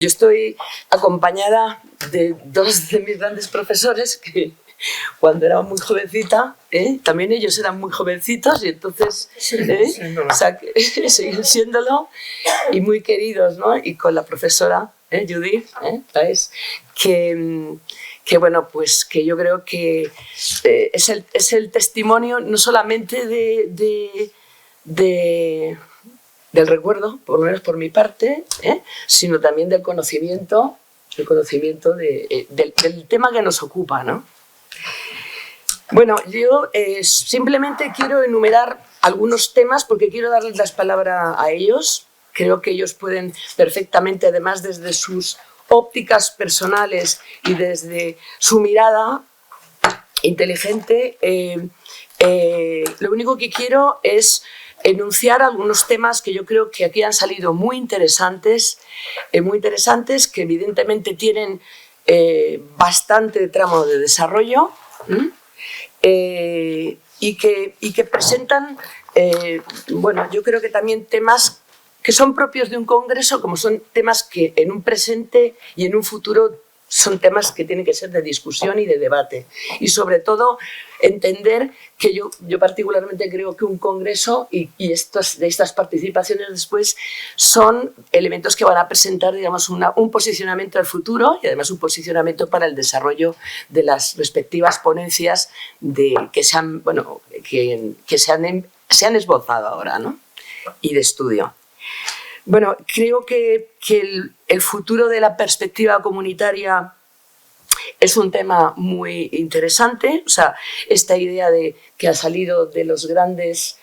Yo estoy acompañada de dos de mis grandes profesores que cuando era muy jovencita, también ellos eran muy jovencitos y entonces o sea, siguen siéndolo y muy queridos, ¿no? Y con la profesora Judith, ¿sabes? Que bueno, pues que yo creo que es el testimonio no solamente del recuerdo, por lo menos por mi parte, sino también del conocimiento del tema que nos ocupa, ¿no? Bueno, yo simplemente quiero enumerar algunos temas porque quiero darles la palabra a ellos. Creo que ellos pueden perfectamente, además desde sus ópticas personales y desde su mirada inteligente, lo único que quiero es enunciar algunos temas que yo creo que aquí han salido muy interesantes, que evidentemente tienen bastante tramo de desarrollo y que presentan, bueno, yo creo que también temas que son propios de un congreso, como son temas que en un presente y en un futuro son temas que tienen que ser de discusión y de debate. Y sobre todo entender que yo particularmente creo que un congreso y estas participaciones después son elementos que van a presentar, digamos, un posicionamiento al futuro y además un posicionamiento para el desarrollo de las respectivas ponencias que se han esbozado ahora, ¿no? Y de estudio. Bueno, creo que el futuro de la perspectiva comunitaria es un tema muy interesante. O sea, esta idea que ha salido de las grandes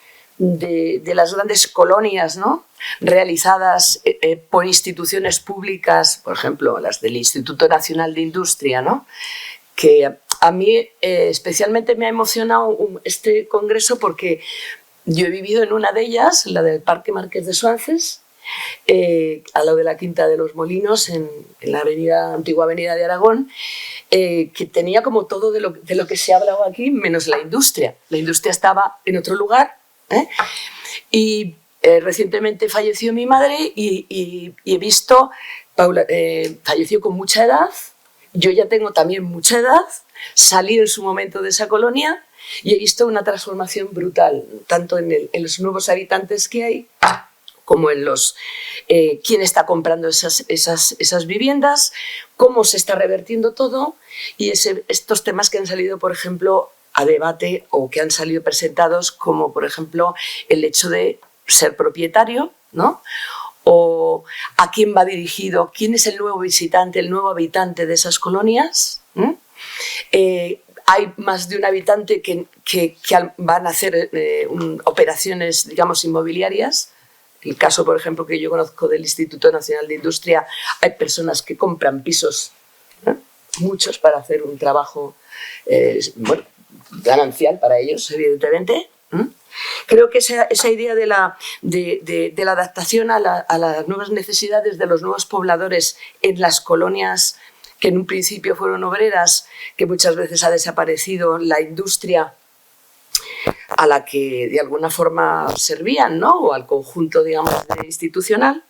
colonias, ¿no? Realizadas por instituciones públicas, por ejemplo, las del Instituto Nacional de Industria, ¿no? Que a mí especialmente me ha emocionado este congreso porque yo he vivido en una de ellas, la del Parque Marqués de Suances, al lado de la Quinta de los Molinos, en la antigua avenida de Aragón, que tenía como todo de lo que se ha hablado aquí, menos la industria. La industria estaba en otro lugar, y recientemente falleció mi madre y he visto, falleció con mucha edad, yo ya tengo también mucha edad, salí en su momento de esa colonia y he visto una transformación brutal, tanto en los nuevos habitantes que hay, como en quién está comprando esas viviendas, cómo se está revertiendo todo y estos temas que han salido, por ejemplo, a debate o que han salido presentados, como por ejemplo el hecho de ser propietario, ¿no? O a quién va dirigido, quién es el nuevo visitante, el nuevo habitante de esas colonias. Hay más de un habitante que van a hacer operaciones, digamos, inmobiliarias. El caso, por ejemplo, que yo conozco del Instituto Nacional de Industria, hay personas que compran pisos, muchos, para hacer un trabajo ganancial para ellos, evidentemente. Creo que esa idea de la adaptación a las nuevas necesidades de los nuevos pobladores en las colonias que en un principio fueron obreras, que muchas veces ha desaparecido la industria a la que de alguna forma servían, ¿no? O al conjunto, digamos, institucional.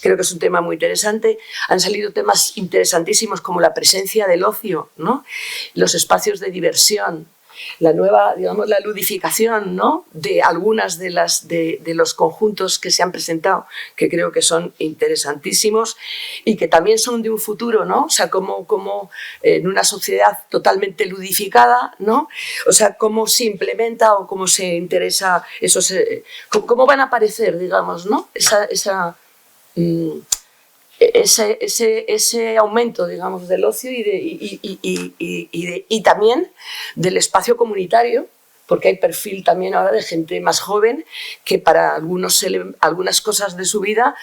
Creo que es un tema muy interesante. Han salido temas interesantísimos como la presencia del ocio, ¿no? Los espacios de diversión, la nueva, digamos, la ludificación, ¿no? De algunas de los conjuntos que se han presentado, que creo que son interesantísimos y que también son de un futuro, ¿no? O sea, como en una sociedad totalmente ludificada, ¿no? O sea, cómo se implementa o cómo se interesa, cómo van a aparecer, digamos, ¿no? Ese aumento, digamos, del ocio y también del espacio comunitario, porque hay perfil también ahora de gente más joven que para algunas cosas de su vida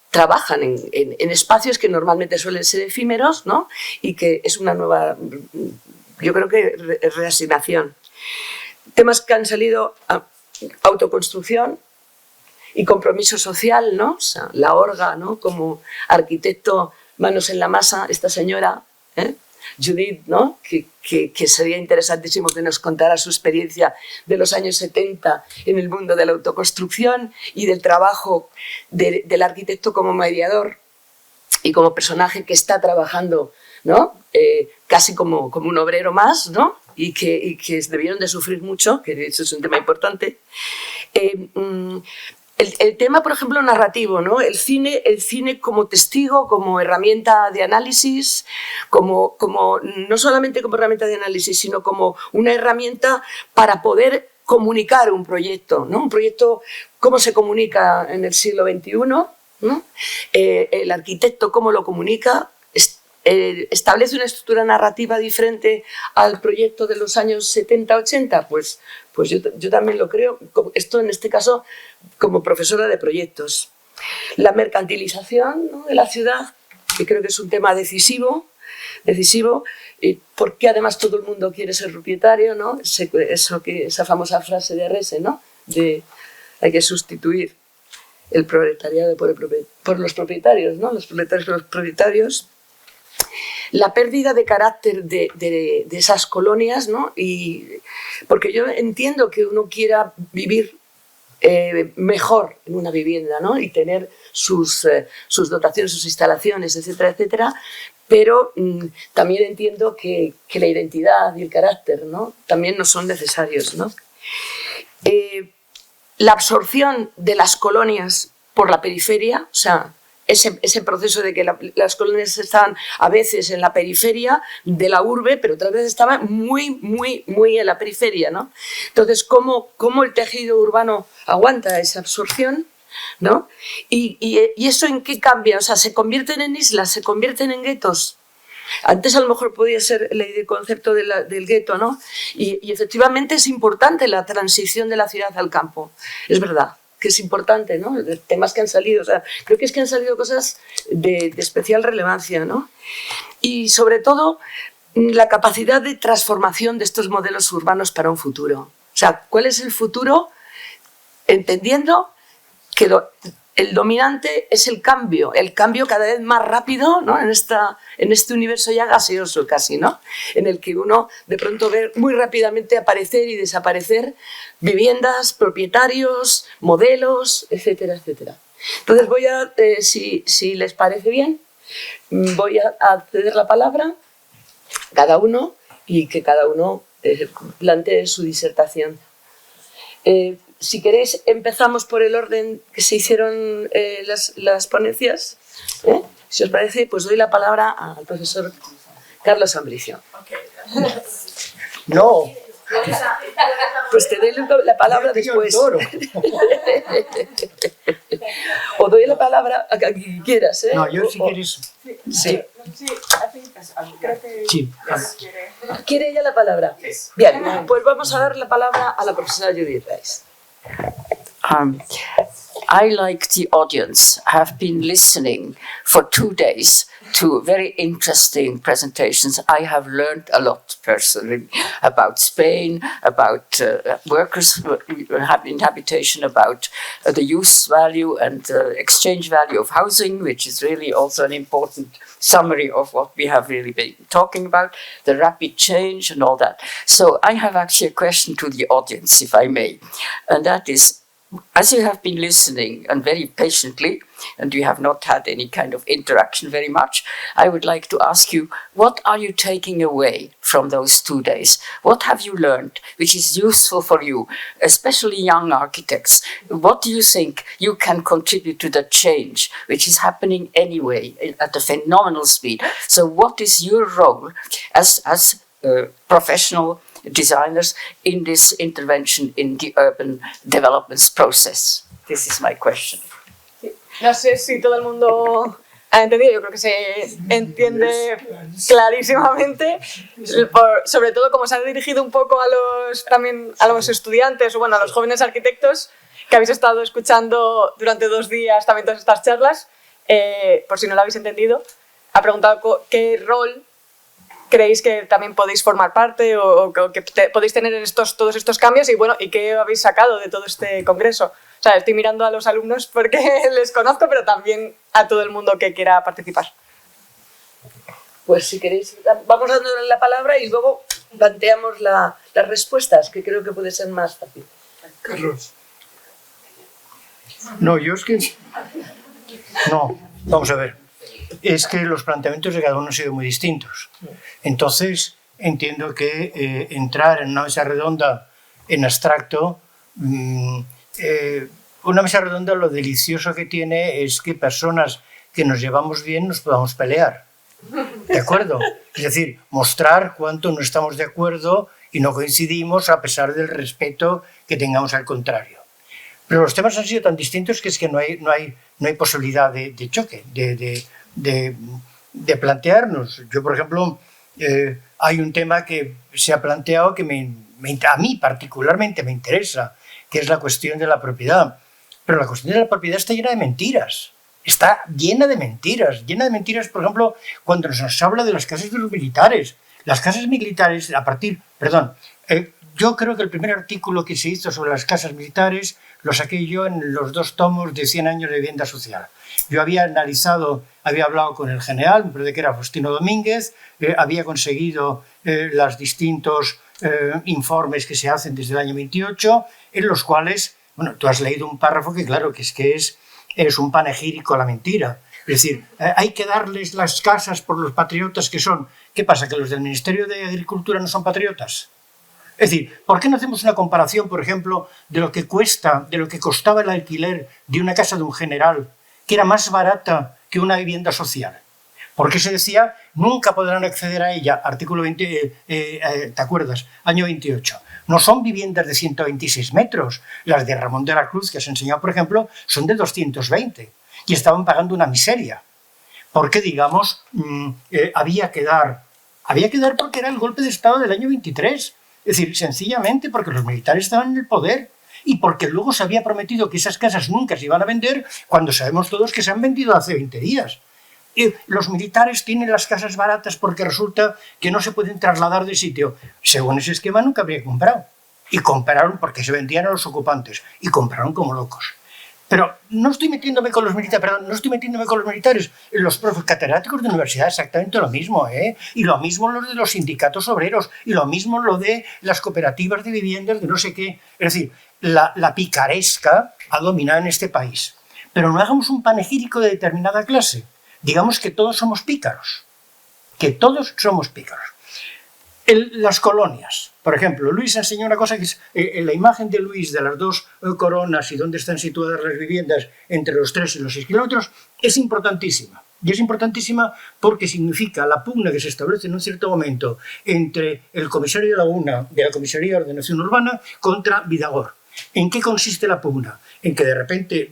trabajan en espacios que normalmente suelen ser efímeros, ¿no? Y que es una nueva, yo creo que reasignación. Temas que han salido, autoconstrucción y compromiso social, ¿no? O sea, la Orga, ¿no? Como arquitecto, manos en la masa, esta señora, Judith, ¿no? Que sería interesantísimo que nos contara su experiencia de los años 70 en el mundo de la autoconstrucción y del trabajo del arquitecto como mediador y como personaje que está trabajando, ¿no? Casi como un obrero más, ¿no? Y que debieron de sufrir mucho, que eso es un tema importante. El tema, por ejemplo, narrativo, ¿no? El cine como testigo, como herramienta de análisis, no solamente como herramienta de análisis, sino como una herramienta para poder comunicar un proyecto, ¿no? Un proyecto, ¿cómo se comunica en el siglo XXI? ¿No? El arquitecto, ¿cómo lo comunica? ¿Establece una estructura narrativa diferente al proyecto de los años 70-80? Pues yo también lo creo. Esto, en este caso, como profesora de proyectos. La mercantilización, ¿no?, de la ciudad, que creo que es un tema decisivo, porque además todo el mundo quiere ser propietario, ¿no? Esa famosa frase de Arrese, ¿no? Hay que sustituir el proletariado por los propietarios, ¿no? Los proletarios por los propietarios. La pérdida de carácter de esas colonias, ¿no? Porque yo entiendo que uno quiera vivir mejor en una vivienda, ¿no? Y tener sus dotaciones, sus instalaciones, etcétera, etcétera, pero también entiendo que la identidad y el carácter, ¿no?, también no son necesarios, ¿no? La absorción de las colonias por la periferia, o sea, ese proceso de que las colonias estaban a veces en la periferia de la urbe, pero otras veces estaban muy, muy, muy en la periferia, ¿no? Entonces, ¿cómo el tejido urbano aguanta esa absorción, ¿no? ¿Y eso en qué cambia? O sea, ¿se convierten en islas? ¿Se convierten en guetos? Antes a lo mejor podía ser el concepto del gueto, ¿no? Y efectivamente es importante la transición de la ciudad al campo, es verdad que es importante, ¿no? Temas que han salido, o sea, creo que han salido cosas de especial relevancia, ¿no? Y sobre todo la capacidad de transformación de estos modelos urbanos para un futuro. O sea, ¿cuál es el futuro? Entendiendo que el dominante es el cambio cada vez más rápido, ¿no? En este universo ya gaseoso casi, ¿no? En el que uno de pronto ve muy rápidamente aparecer y desaparecer viviendas, propietarios, modelos, etcétera, etcétera. Entonces voy a, si les parece bien, voy a ceder la palabra a cada uno y que cada uno plantee su disertación. Si queréis, empezamos por el orden que se hicieron las ponencias. Si os parece, pues doy la palabra al profesor Carlos Ambricio. No. Pues te doy la palabra después. O doy la palabra a quien quieras, ¿eh? No, yo si quieres... Sí. Sí. ¿Quiere ella la palabra? Bien, pues vamos a dar la palabra a la profesora Judith Rice. I, like the audience, have been listening for 2 days to very interesting presentations. I have learned a lot personally about Spain, about workers in habitation, about the use value and the exchange value of housing, which is really also an important summary of what we have really been talking about, the rapid change and all that. So I have actually a question to the audience, if I may, and that is, as you have been listening and very patiently, and we have not had any kind of interaction very much, I would like to ask you, what are you taking away from those 2 days? What have you learned which is useful for you, especially young architects? What do you think you can contribute to the change which is happening anyway at a phenomenal speed? So what is your role as professional designers in this intervention in the urban development process? This is my question. No sé si todo el mundo ha entendido, yo creo que se entiende clarísimamente, sobre todo como se ha dirigido un poco también a los estudiantes o bueno, a los jóvenes arquitectos que habéis estado escuchando durante 2 días también todas estas charlas, por si no lo habéis entendido, ha preguntado qué rol creéis que también podéis formar parte o que podéis tener en todos estos cambios y bueno, y qué habéis sacado de todo este congreso. O sea, estoy mirando a los alumnos porque les conozco, pero también a todo el mundo que quiera participar. Pues si queréis, vamos dándole la palabra y luego planteamos las respuestas, que creo que puede ser más fácil. Carlos. No, yo es que... No, vamos a ver. es que los planteamientos de cada uno han sido muy distintos. Entonces, entiendo que entrar en una mesa redonda en abstracto, una mesa redonda, lo delicioso que tiene es que personas que nos llevamos bien nos podamos pelear. ¿De acuerdo? Es decir, mostrar cuánto no estamos de acuerdo y no coincidimos a pesar del respeto que tengamos al contrario. Pero los temas han sido tan distintos que es que no hay posibilidad de choque, de plantearnos. Yo, por ejemplo, hay un tema que se ha planteado que a mí particularmente me interesa, que es la cuestión de la propiedad. Pero la cuestión de la propiedad está llena de mentiras. Está llena de mentiras, por ejemplo, cuando nos habla de las casas de los militares. Las casas militares, yo creo que el primer artículo que se hizo sobre las casas militares lo saqué yo en los 2 tomos de 100 años de vivienda social. Yo había hablado con el general, me parece que era Faustino Domínguez, había conseguido los distintos informes que se hacen desde el año 28, en los cuales, bueno, tú has leído un párrafo que claro, que es un panegírico a la mentira. Es decir, hay que darles las casas por los patriotas que son. ¿Qué pasa? ¿Que los del Ministerio de Agricultura no son patriotas? Es decir, ¿por qué no hacemos una comparación, por ejemplo, de lo que costaba el alquiler de una casa de un general, que era más barata que una vivienda social? Porque se decía, nunca podrán acceder a ella, artículo 20, ¿te acuerdas? Año 28. No son viviendas de 126 metros. Las de Ramón de la Cruz, que has enseñado, por ejemplo, son de 220 y estaban pagando una miseria. Porque, digamos, había que dar porque era el golpe de Estado del año 23. Es decir, sencillamente porque los militares estaban en el poder y porque luego se había prometido que esas casas nunca se iban a vender, cuando sabemos todos que se han vendido hace 20 días. Y los militares tienen las casas baratas porque resulta que no se pueden trasladar de sitio. Según ese esquema nunca habría comprado. Y compraron porque se vendían a los ocupantes. Y compraron como locos. Pero no estoy metiéndome con los militares, Los profes catedráticos de universidad exactamente lo mismo, ¿eh? Y lo mismo los de los sindicatos obreros. Y lo mismo lo de las cooperativas de viviendas de no sé qué. Es decir, la picaresca ha dominado en este país. Pero no hagamos un panegírico de determinada clase. Digamos que todos somos pícaros. Las colonias. Por ejemplo, Luis enseñó una cosa que es la imagen de Luis de las 2 coronas y dónde están situadas las viviendas entre los 3 y los 6 kilómetros, es importantísima. Y es importantísima porque significa la pugna que se establece en un cierto momento entre el comisario de Laguna, de la Comisaría de Ordenación Urbana, contra Vidagor. ¿En qué consiste la pugna? En que de repente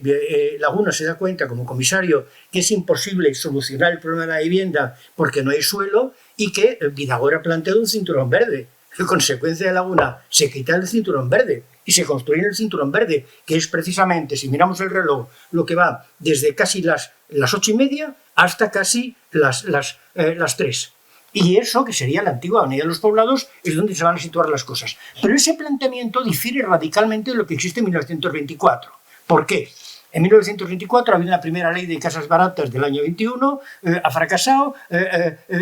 Laguna se da cuenta como comisario que es imposible solucionar el problema de la vivienda porque no hay suelo y que Vidagor ha planteado un cinturón verde. En consecuencia de Laguna se quita el cinturón verde y se construye el cinturón verde, que es precisamente, si miramos el reloj, lo que va desde casi las 8:30 hasta casi las 3. Y eso, que sería la antigua Avenida de los Poblados, es donde se van a situar las cosas. Pero ese planteamiento difiere radicalmente de lo que existe en 1924. ¿Por qué? En 1924 ha habido una primera ley de casas baratas del año 21, ha fracasado,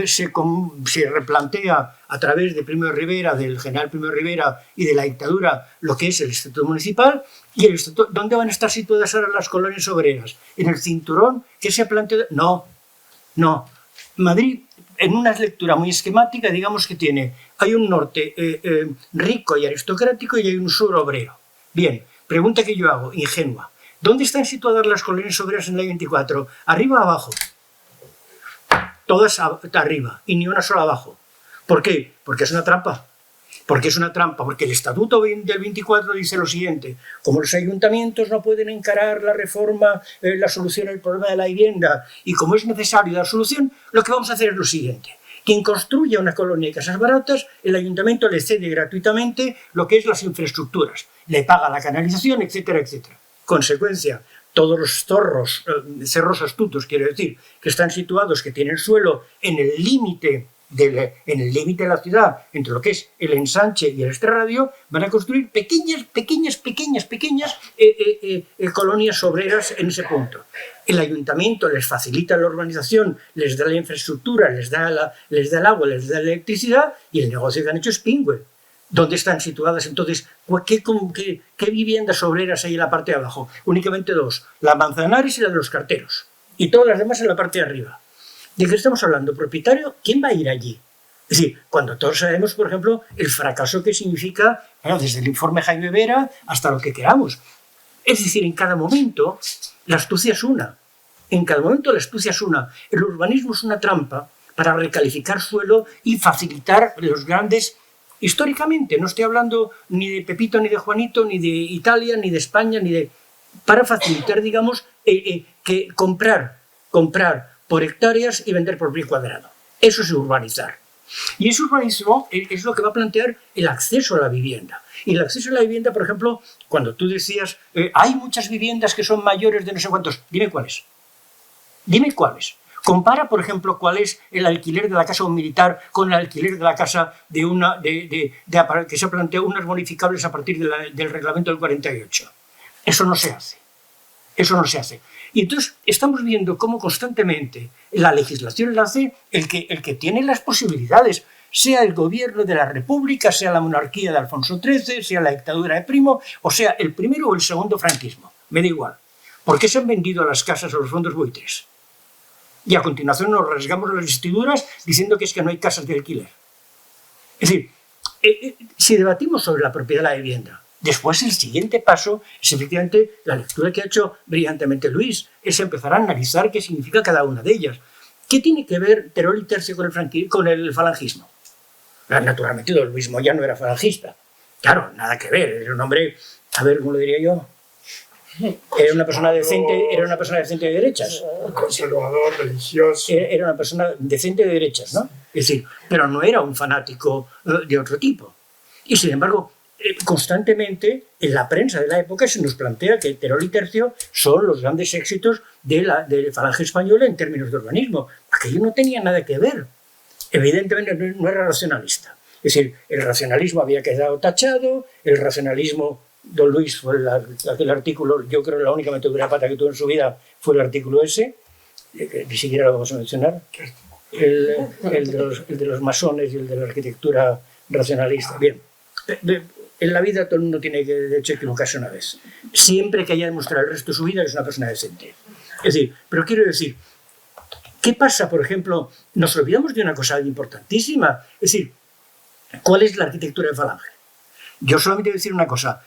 se replantea a través de Primo de Rivera, del general Primo de Rivera y de la dictadura, lo que es el estatuto municipal. ¿Y el estatuto, dónde van a estar situadas ahora las colonias obreras? ¿En el cinturón que se ha planteado? No. Madrid, en una lectura muy esquemática, digamos que hay un norte rico y aristocrático y hay un sur obrero. Bien, pregunta que yo hago, ingenua. ¿Dónde están situadas las colonias obreras en la 24? ¿Arriba o abajo? Todas arriba y ni una sola abajo. ¿Por qué? Porque es una trampa. Porque el estatuto del 24 dice lo siguiente: como los ayuntamientos no pueden encarar la reforma, la solución al problema de la vivienda, y como es necesario dar solución, lo que vamos a hacer es lo siguiente: quien construya una colonia de casas baratas, el ayuntamiento le cede gratuitamente lo que es las infraestructuras, le paga la canalización, etcétera, etcétera. Consecuencia, todos los cerros astutos, quiero decir, que están situados, que tienen suelo en el límite de la ciudad, entre lo que es el ensanche y el extrarradio, van a construir pequeñas colonias obreras en ese punto. El ayuntamiento les facilita la urbanización, les da la infraestructura, les da el agua, les da la electricidad, y el negocio que han hecho es pingüe. ¿Dónde están situadas entonces? ¿Qué viviendas obreras hay en la parte de abajo? Únicamente 2, la Manzanares y la de los Carteros, y todas las demás en la parte de arriba. ¿De qué estamos hablando? ¿Propietario? ¿Quién va a ir allí? Es decir, cuando todos sabemos, por ejemplo, el fracaso que significa, bueno, desde el informe Jaime Vera hasta lo que queramos. Es decir, en cada momento la astucia es una. En cada momento la astucia es una. El urbanismo es una trampa para recalificar suelo y facilitar los grandes... Históricamente, no estoy hablando ni de Pepito, ni de Juanito, ni de Italia, ni de España, ni de... Para facilitar, digamos, que comprar por hectáreas y vender por pie cuadrado. Eso es urbanizar. Y ese urbanismo es lo que va a plantear el acceso a la vivienda. Y el acceso a la vivienda, por ejemplo, cuando tú decías, hay muchas viviendas que son mayores de no sé cuántos, dime cuáles. Dime cuáles. Compara, por ejemplo, cuál es el alquiler de la casa de un militar con el alquiler de la casa de una que se ha planteado unas bonificables a partir del reglamento del 48. Eso no se hace. Eso no se hace. Y entonces estamos viendo cómo constantemente la legislación la hace el que tiene las posibilidades, sea el gobierno de la República, sea la monarquía de Alfonso XIII, sea la dictadura de Primo, o sea el primero o el segundo franquismo. Me da igual. ¿Por qué se han vendido las casas a los fondos buitres? Y a continuación nos rasgamos las vestiduras diciendo que es que no hay casas de alquiler. Es decir, si debatimos sobre la propiedad de la vivienda, después el siguiente paso es efectivamente la lectura que ha hecho brillantemente Luis, es empezar a analizar qué significa cada una de ellas. ¿Qué tiene que ver Terol y Tercio con el falangismo? Naturalmente don Luis Moya no era falangista. Claro, nada que ver, era un hombre, a ver, ¿cómo lo diría yo? Era una persona decente de derechas. Conservador, religioso. Era una persona decente de derechas, ¿no? Es decir, pero no era un fanático de otro tipo. Y sin embargo, constantemente en la prensa de la época se nos plantea que Terol y Tercio son los grandes éxitos de la falange española en términos de urbanismo. Aquello no tenía nada que ver. Evidentemente no era racionalista. Es decir, el racionalismo había quedado tachado, el racionalismo... Don Luis fue aquel artículo, yo creo que la única metedura de pata que tuvo en su vida fue el artículo ese, que ni siquiera lo vamos a mencionar, el de los masones y el de la arquitectura racionalista. Bien, en la vida todo el mundo tiene que, de hecho, equivocarse una vez. Siempre que haya demostrado el resto de su vida que es una persona decente. Es decir, pero quiero decir, ¿qué pasa, por ejemplo? Nos olvidamos de una cosa importantísima. Es decir, ¿cuál es la arquitectura de falange? Yo solamente voy a decir una cosa.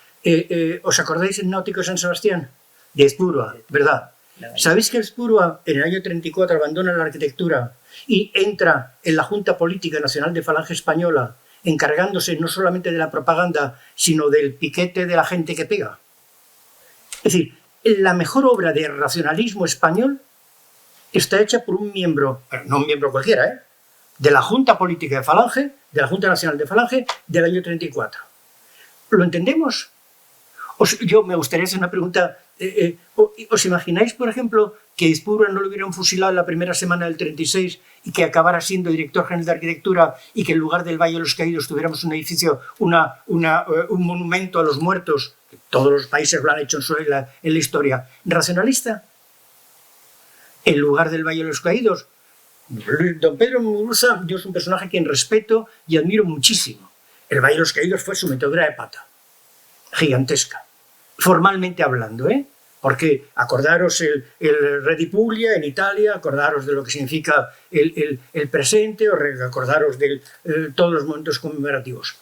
¿Os acordáis del náutico de San Sebastián? De Ezpurua, ¿verdad? ¿Sabéis que Ezpurua en el año 34 abandona la arquitectura y entra en la Junta Política Nacional de Falange Española, encargándose no solamente de la propaganda, sino del piquete de la gente que pega? Es decir, la mejor obra de racionalismo español está hecha por un miembro, no un miembro cualquiera, de la Junta Política de Falange, de la Junta Nacional de Falange, del año 34. ¿Lo entendemos? Yo me gustaría hacer una pregunta. ¿Os imagináis, por ejemplo, que Ezpurua no lo hubieran fusilado en la primera semana del 36 y que acabara siendo director general de arquitectura y que en lugar del Valle de los Caídos tuviéramos un edificio, un monumento a los muertos? Todos los países lo han hecho en la historia. ¿Racionalista? En lugar del Valle de los Caídos. Don Pedro Muguruza, yo es un personaje a quien respeto y admiro muchísimo. El Valle de los Caídos fue su metedura de pata. Gigantesca. Formalmente hablando, porque acordaros el Redi Puglia en Italia, acordaros de lo que significa el presente, o acordaros de todos los momentos conmemorativos.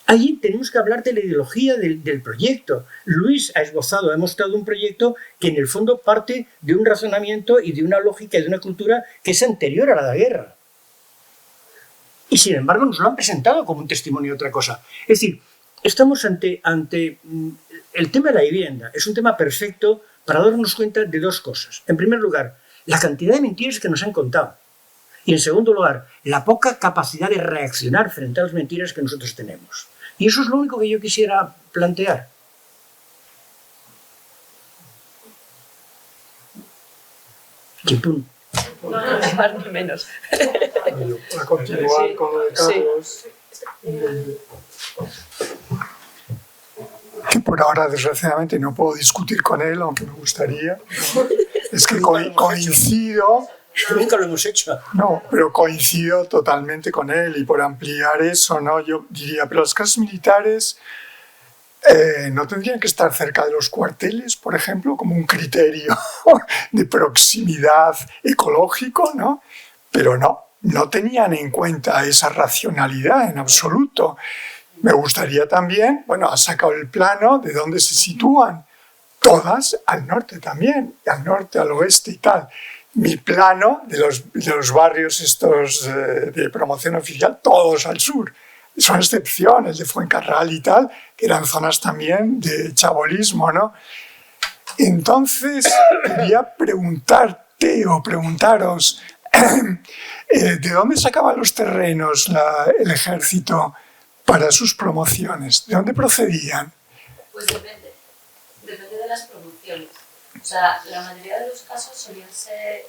Allí tenemos que hablar de la ideología del proyecto. Luis ha esbozado, ha mostrado un proyecto que en el fondo parte de un razonamiento y de una lógica y de una cultura que es anterior a la guerra. Y sin embargo nos lo han presentado como un testimonio de otra cosa. Es decir, estamos ante el tema de la vivienda. Es un tema perfecto para darnos cuenta de dos cosas. En primer lugar, la cantidad de mentiras que nos han contado. Y en segundo lugar, la poca capacidad de reaccionar frente a las mentiras que nosotros tenemos. Y eso es lo único que yo quisiera plantear. Chimpún. No, más ni menos. Para continuar con lo de Carlos. Que por ahora, desgraciadamente, no puedo discutir con él, aunque me gustaría. Es que coincido... Nunca lo hemos hecho. No, pero coincido totalmente con él, y por ampliar eso, ¿no? Yo diría, pero las casas militares ¿no tendrían que estar cerca de los cuarteles, por ejemplo, como un criterio de proximidad ecológico, ¿no? Pero no tenían en cuenta esa racionalidad en absoluto. Me gustaría también, bueno, has sacado el plano de dónde se sitúan, todas al norte también, al norte, al oeste y tal. Mi plano de los barrios estos de promoción oficial, todos al sur. Son excepciones de Fuencarral y tal, que eran zonas también de chabolismo, ¿no? Entonces, quería preguntarte o preguntaros, ¿de dónde sacaban los terrenos el ejército para sus promociones? ¿De dónde procedían? Pues depende de las promociones. O sea, la mayoría de los casos solían ser,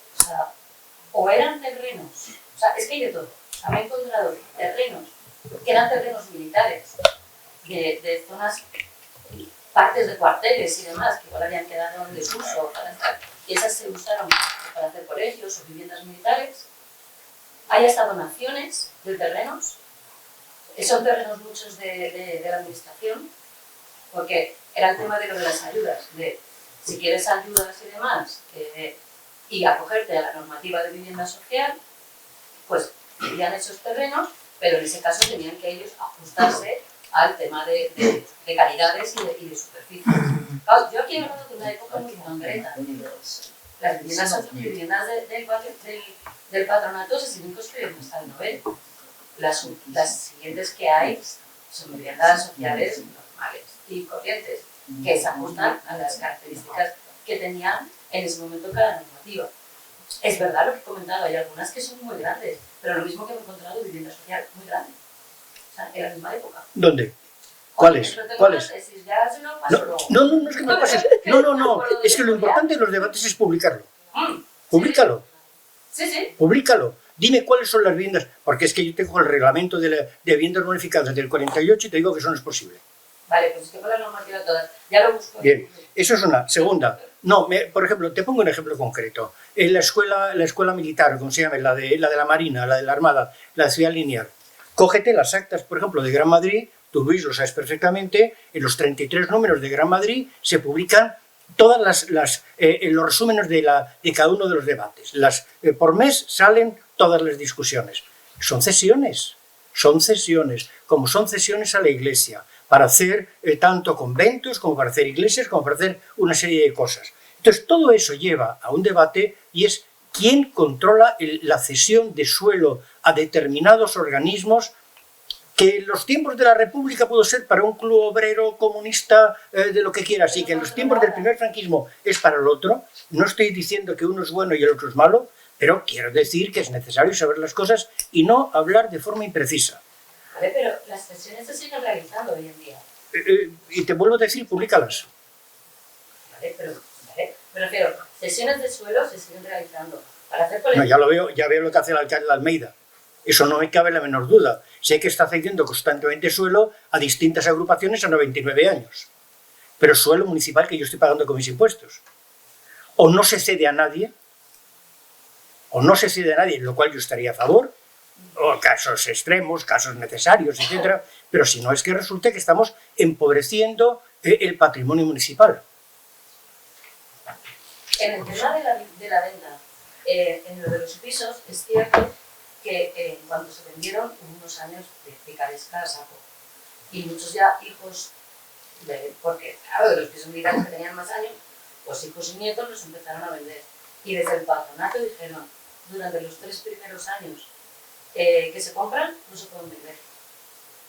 o eran terrenos, o sea, es que hay de todo. O sea, me he encontrado terrenos que eran terrenos militares, de zonas, partes de cuarteles y demás, que igual habían quedado en desuso, y esas se usaron para hacer colegios o viviendas militares. Hay hasta donaciones de terrenos, son terrenos muchos de la administración, porque era el tema de lo de las ayudas, de si quieres ayudas y demás, y acogerte a la normativa de vivienda social, pues pedían esos terrenos, pero en ese caso tenían que ellos ajustarse al tema de calidades y de superficie. Claro, yo aquí he hablado de una época muy concreta. Las viviendas del patronato se siguen construyendo hasta el 90. Las siguientes que hay son viviendas sociales normales y corrientes, que se ajustan a las características que tenían en ese momento cada normativa. Es verdad lo que he comentado, hay algunas que son muy grandes, pero lo mismo que he encontrado vivienda social muy grande. O sea, en la misma época. ¿Dónde? ¿Cuáles? ¿Cuáles? No, es que me pases. No, es que lo importante en los debates es publicarlo. Públicalo. Sí. Públicalo. Dime cuáles son las viviendas, porque es que yo tengo el reglamento de viviendas bonificadas del 48 y te digo que eso no es posible. Vale, pues es que con la normativa todas. Ya lo busco. Bien, eso es una. Segunda, por ejemplo, te pongo un ejemplo concreto. En la escuela militar, como se llama, la de la Marina, la de la Armada, la de Ciudad Lineal. Cógete las actas, por ejemplo, de Gran Madrid, tú Luis lo sabes perfectamente, en los 33 números de Gran Madrid se publican todas los resúmenes de cada uno de los debates. Por mes salen todas las discusiones. Son cesiones, como son cesiones a la Iglesia, para hacer tanto conventos, como para hacer iglesias, como para hacer una serie de cosas. Entonces, todo eso lleva a un debate y es quién controla la cesión de suelo a determinados organismos que en los tiempos de la República pudo ser para un club obrero comunista de lo que quieras, y que en los tiempos del primer franquismo es para el otro. No estoy diciendo que uno es bueno y el otro es malo, pero quiero decir que es necesario saber las cosas y no hablar de forma imprecisa. Vale, pero las cesiones se siguen realizando hoy en día. Y te vuelvo a decir, públicalas. Vale, me refiero, cesiones de suelo se siguen realizando. Para hacer No, ya veo lo que hace el alcalde de Almeida. Eso no me cabe la menor duda. Sé que está cediendo constantemente suelo a distintas agrupaciones a 99 años. Pero suelo municipal que yo estoy pagando con mis impuestos. O no se cede a nadie, en lo cual yo estaría a favor, o casos extremos, casos necesarios, etc. Pero si no, es que resulta que estamos empobreciendo el patrimonio municipal. En el tema de la venta, en lo de los pisos, es cierto que cuando se vendieron hubo unos años de picaresca a saco. Y muchos ya hijos, porque claro, de los pisos militares que tenían más años, pues hijos y nietos los empezaron a vender. Y desde el patronato dijeron, durante los 3 primeros años que se compran, no se pueden vender.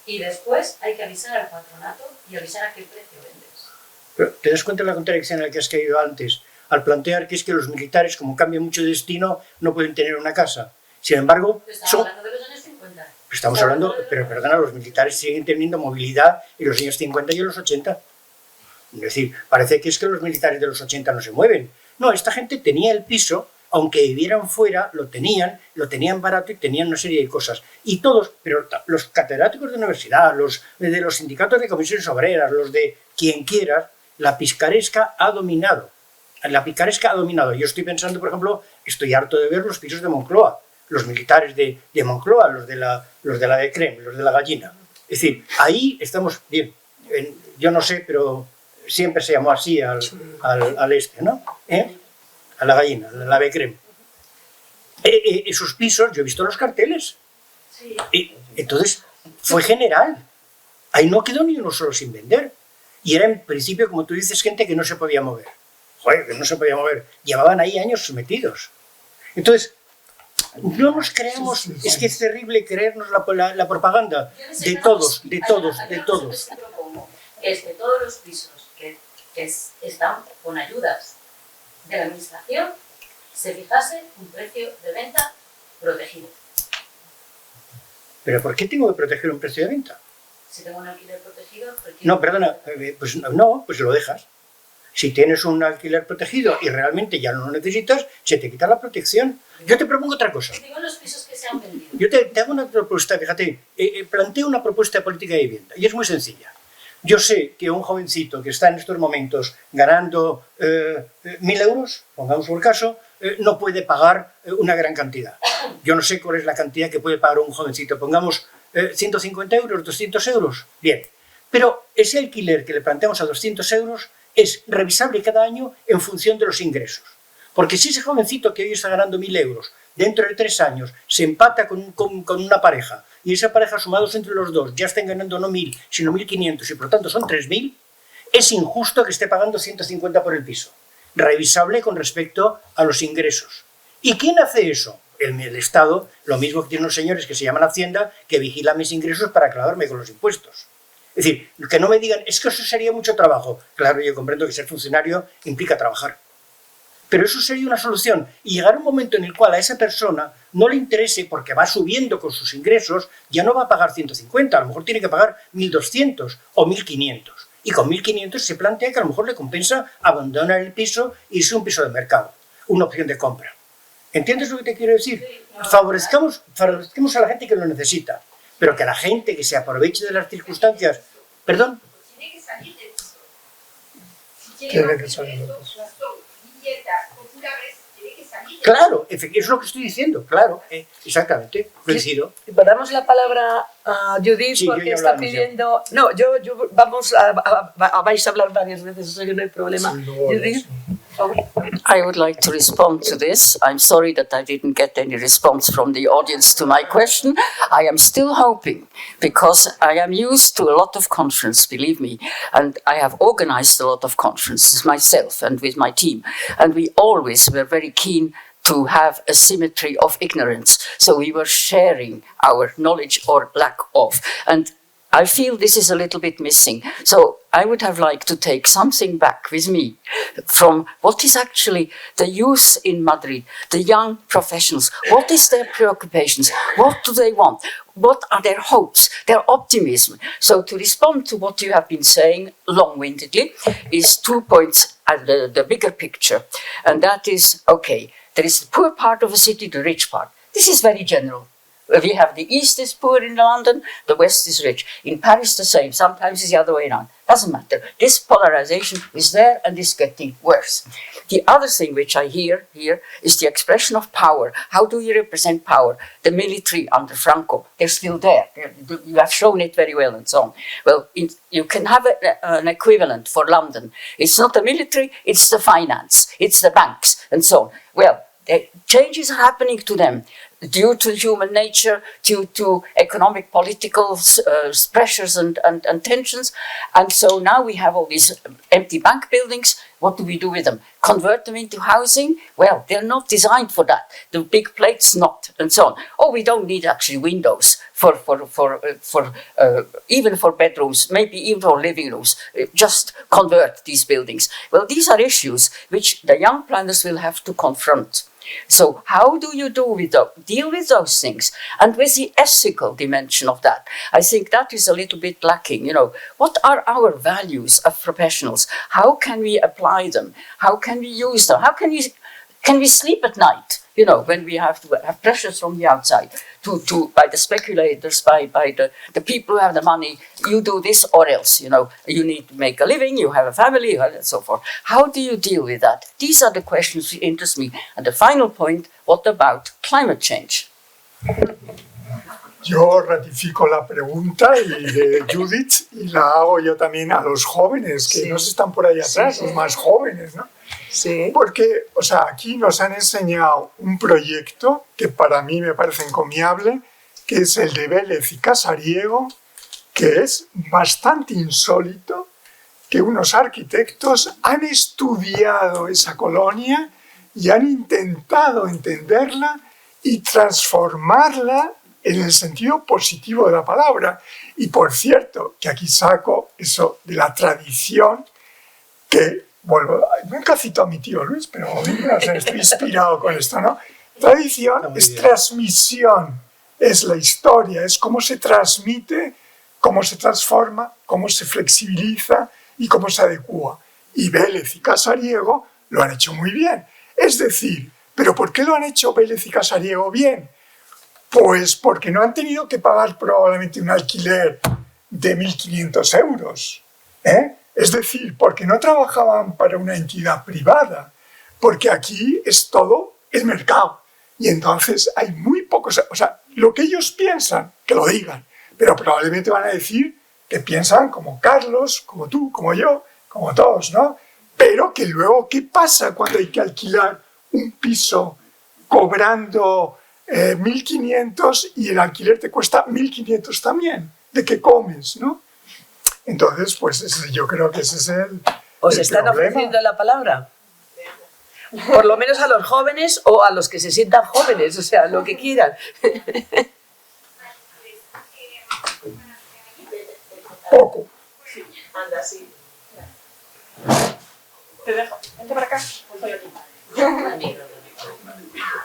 Y después hay que avisar al patronato y avisar a qué precio vendes. Pero, ¿te das cuenta de la contradicción en la que has caído antes? Al plantear que es que los militares, como cambian mucho de destino, no pueden tener una casa. Sin embargo, estamos hablando de los años 50. Estamos hablando, pero perdona, los militares siguen teniendo movilidad en los años 50 y en los 80. Es decir, parece que es que los militares de los 80 no se mueven. No, esta gente tenía el piso, aunque vivieran fuera, lo tenían barato y tenían una serie de cosas. Y todos, pero los catedráticos de universidad, los de los sindicatos de comisiones obreras, los de quien quieras, la picaresca ha dominado. Yo estoy pensando, por ejemplo, estoy harto de ver los pisos de Moncloa, los militares de Moncloa, los de la de Crem, los de la Gallina. Es decir, ahí estamos bien. yo no sé, pero siempre se llamó así al este, ¿no? A la gallina, la ave crema. Esos pisos, yo he visto los carteles. Sí. Entonces, fue general. Ahí no quedó ni uno solo sin vender. Y era en principio, como tú dices, gente que no se podía mover. Joder, que no se podía mover. Llevaban ahí años sometidos. Entonces, no nos creamos, es que es terrible creernos la propaganda de todos. Lo que propongo es que todos los pisos que están con ayudas de la administración se fijase un precio de venta protegido. ¿Pero por qué tengo que proteger un precio de venta? Si tengo un alquiler protegido... No, perdona, pues no, pues lo dejas. Si tienes un alquiler protegido y realmente ya no lo necesitas, se te quita la protección. Yo te propongo otra cosa. Digo los pisos que se han vendido. Yo te hago una propuesta, fíjate, planteo una propuesta de política de vivienda y es muy sencilla. Yo sé que un jovencito que está en estos momentos ganando 1.000 euros, pongamos por caso, no puede pagar una gran cantidad. Yo no sé cuál es la cantidad que puede pagar un jovencito, pongamos 150 euros, 200 euros, bien. Pero ese alquiler que le planteamos a 200 euros es revisable cada año en función de los ingresos. Porque si ese jovencito que hoy está ganando 1.000 euros, dentro de 3 años se empata con una pareja y esa pareja sumados entre los dos ya estén ganando no 1.000, sino 1.500 y por tanto son 3.000, es injusto que esté pagando 150 por el piso. Revisable con respecto a los ingresos. ¿Y quién hace eso? El Estado, lo mismo que tienen los señores que se llaman Hacienda, que vigilan mis ingresos para clavarme con los impuestos. Es decir, que no me digan, es que eso sería mucho trabajo. Claro, yo comprendo que ser funcionario implica trabajar. Pero eso sería una solución. Y llegar un momento en el cual a esa persona no le interese, porque va subiendo con sus ingresos, ya no va a pagar 150, a lo mejor tiene que pagar 1.200 o 1.500. Y con 1.500 se plantea que a lo mejor le compensa abandonar el piso y irse a un piso de mercado, una opción de compra. ¿Entiendes lo que te quiero decir? Favorezcamos a la gente que lo necesita, pero que la gente que se aproveche de las circunstancias... ¿Perdón? Tiene que salir del piso. Si Tiene que salir del piso. Viviendas populares, tiene que salir. Claro, es lo que estoy diciendo, claro, exactamente, coincido. Damos la palabra a Judith Sí, porque yo está hablamos, pidiendo... No, vais a hablar varias veces, o sea que no hay problema. Sí, luego Judith, I would like to respond to this. I'm sorry that I didn't get any response from the audience to my question. I am still hoping, because I am used to a lot of conference, believe me, and I have organized a lot of conferences myself and with my team, and we always were very keen to have a symmetry of ignorance. So we were sharing our knowledge or lack of. And I feel this is a little bit missing. So I would have liked to take something back with me from what is actually the youth in Madrid, the young professionals. What is their preoccupations? What do they want? What are their hopes, their optimism? So to respond to what you have been saying long-windedly is 2 points at the bigger picture. And that is, okay, there is the poor part of a city, the rich part. This is very general. We have the east is poor in London, the west is rich. In Paris, the same. Sometimes it's the other way around. Doesn't matter. This polarization is there and is getting worse. The other thing which I hear here is the expression of power. How do you represent power? The military under Franco, they're still there. You have shown it very well and so on. Well, you can have an equivalent for London. It's not the military, it's the finance, it's the banks and so on. Well, changes are happening to them due to human nature, due to economic, political pressures and tensions. And so now we have all these empty bank buildings. What do we do with them? Convert them into housing? Well, they're not designed for that. The big plates not, and so on. Oh, we don't need actually windows for even for bedrooms, maybe even for living rooms. Just convert these buildings. Well, these are issues which the young planners will have to confront. So how do you deal with those things? And with the ethical dimension of that, I think that is a little bit lacking. You know, what are our values of professionals? How can we apply them? How can we use them? How can we sleep at night? You know, when we have to have pressures from the outside, by the speculators, by the people who have the money, you do this or else, you know, you need to make a living, you have a family, and so forth. How do you deal with that? These are the questions that interest me. And the final point, what about climate change? Yo ratifico la pregunta de Judith y la hago yo también a los jóvenes, que Sí. nos están por ahí atrás, Sí. los más jóvenes, ¿no? Sí. Porque, o sea, aquí nos han enseñado un proyecto que para mí me parece encomiable, que es el de Vélez y Casariego, que es bastante insólito, que unos arquitectos han estudiado esa colonia y han intentado entenderla y transformarla en el sentido positivo de la palabra. Y por cierto, que aquí saco eso de la tradición, que, bueno, nunca cito a mi tío Luis, pero no sé, estoy inspirado con esto, ¿no? Tradición es transmisión, es la historia, es cómo se transmite, cómo se transforma, cómo se flexibiliza y cómo se adecúa. Y Vélez y Casariego lo han hecho muy bien. Es decir, ¿pero por qué lo han hecho Vélez y Casariego bien? Pues porque no han tenido que pagar probablemente un alquiler de 1.500 euros. Es decir, porque no trabajaban para una entidad privada, porque aquí es todo el mercado. Y entonces hay muy pocos... O sea, lo que ellos piensan, que lo digan, pero probablemente van a decir que piensan como Carlos, como tú, como yo, como todos, ¿no? Pero que luego, ¿qué pasa cuando hay que alquilar un piso cobrando 1.500 y el alquiler te cuesta 1.500 también? ¿De qué comes, no? Entonces, pues yo creo que ese es ¿Os el están problema. ofreciendo la palabra? Por lo menos a los jóvenes o a los que se sientan jóvenes, o sea, lo que quieran. Poco. Anda, sí. Te dejo. Vente para acá.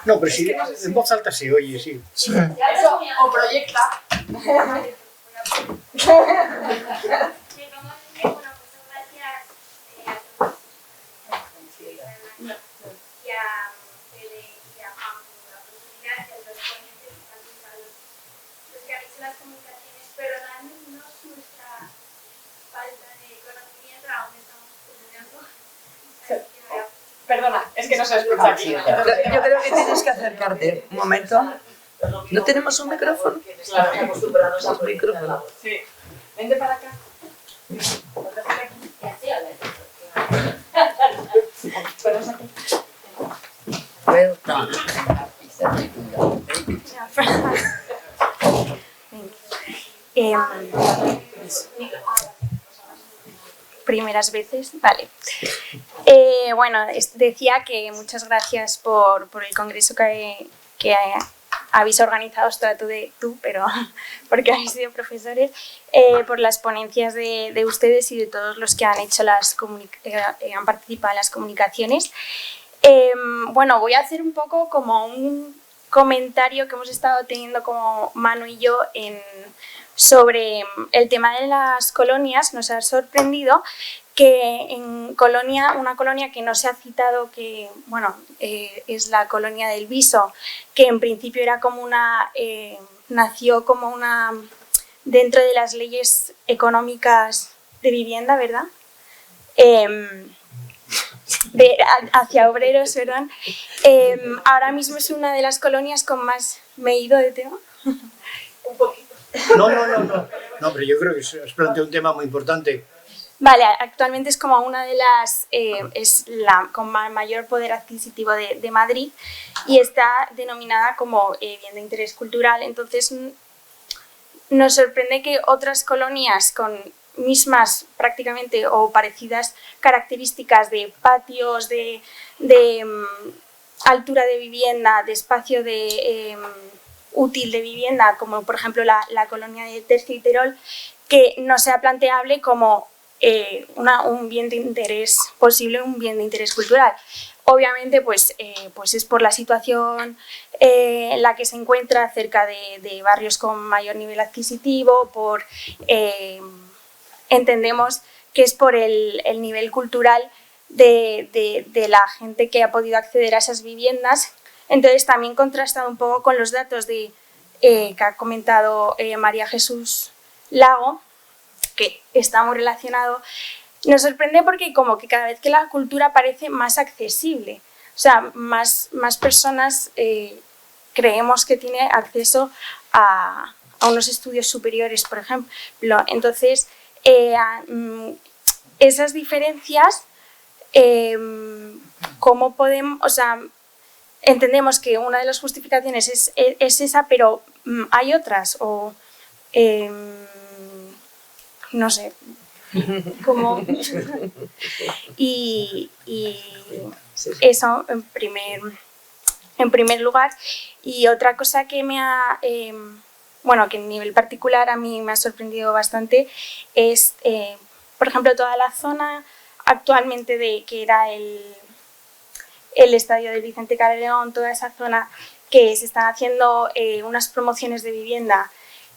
No, pero sí, en voz alta se oye, sí. Sí. Eso, o proyecta. Pero dándonos nuestra falta de conocimiento, aún estamos terminando. Perdona, es que no se escucha aquí. Yo creo que tienes que acercarte. Un momento. ¿No tenemos un micrófono? Claro. Acostumbrados a micrófono. Sí. Vente para acá. Puedes aquí. Well primeras veces, vale. Bueno, decía que muchas gracias por el congreso que habéis organizado, os trato de tú, pero porque habéis sido profesores, por las ponencias de ustedes y de todos los que han hecho han participado en las comunicaciones. Bueno, voy a hacer un poco como un comentario que hemos estado teniendo como Manu y yo sobre el tema de las colonias. Nos ha sorprendido que en una colonia que no se ha citado, que bueno, es la colonia del Viso, que en principio era como nació como una dentro de las leyes económicas de vivienda, ¿verdad? Hacia obreros, perdón. Ahora mismo es una de las colonias con más... ¿Me he ido de tema? Un poquito. No, pero yo creo que has planteado un tema muy importante. Vale, actualmente es como una de las... es la con mayor poder adquisitivo de Madrid y está denominada como bien de interés cultural. Entonces nos sorprende que otras colonias con mismas prácticamente o parecidas características de patios, de altura de vivienda, de espacio útil de vivienda, como por ejemplo la colonia de Tercio y Terol, que no sea planteable como un bien de interés posible, un bien de interés cultural. Obviamente pues es por la situación en la que se encuentra cerca de barrios con mayor nivel adquisitivo, entendemos que es por el nivel cultural de la gente que ha podido acceder a esas viviendas. Entonces también contrastado un poco con los datos que ha comentado María Jesús Lago, que está muy relacionado, nos sorprende porque como que cada vez que la cultura parece más accesible, o sea, más personas creemos que tiene acceso a unos estudios superiores, por ejemplo. Entonces, esas diferencias, ¿cómo podemos, o sea, entendemos que una de las justificaciones es esa, pero hay otras, o no sé, como y eso en primer lugar. Y otra cosa que me ha bueno, que a nivel particular a mí me ha sorprendido bastante es, por ejemplo, toda la zona actualmente que era el estadio del Vicente Calderón, toda esa zona que se están haciendo unas promociones de vivienda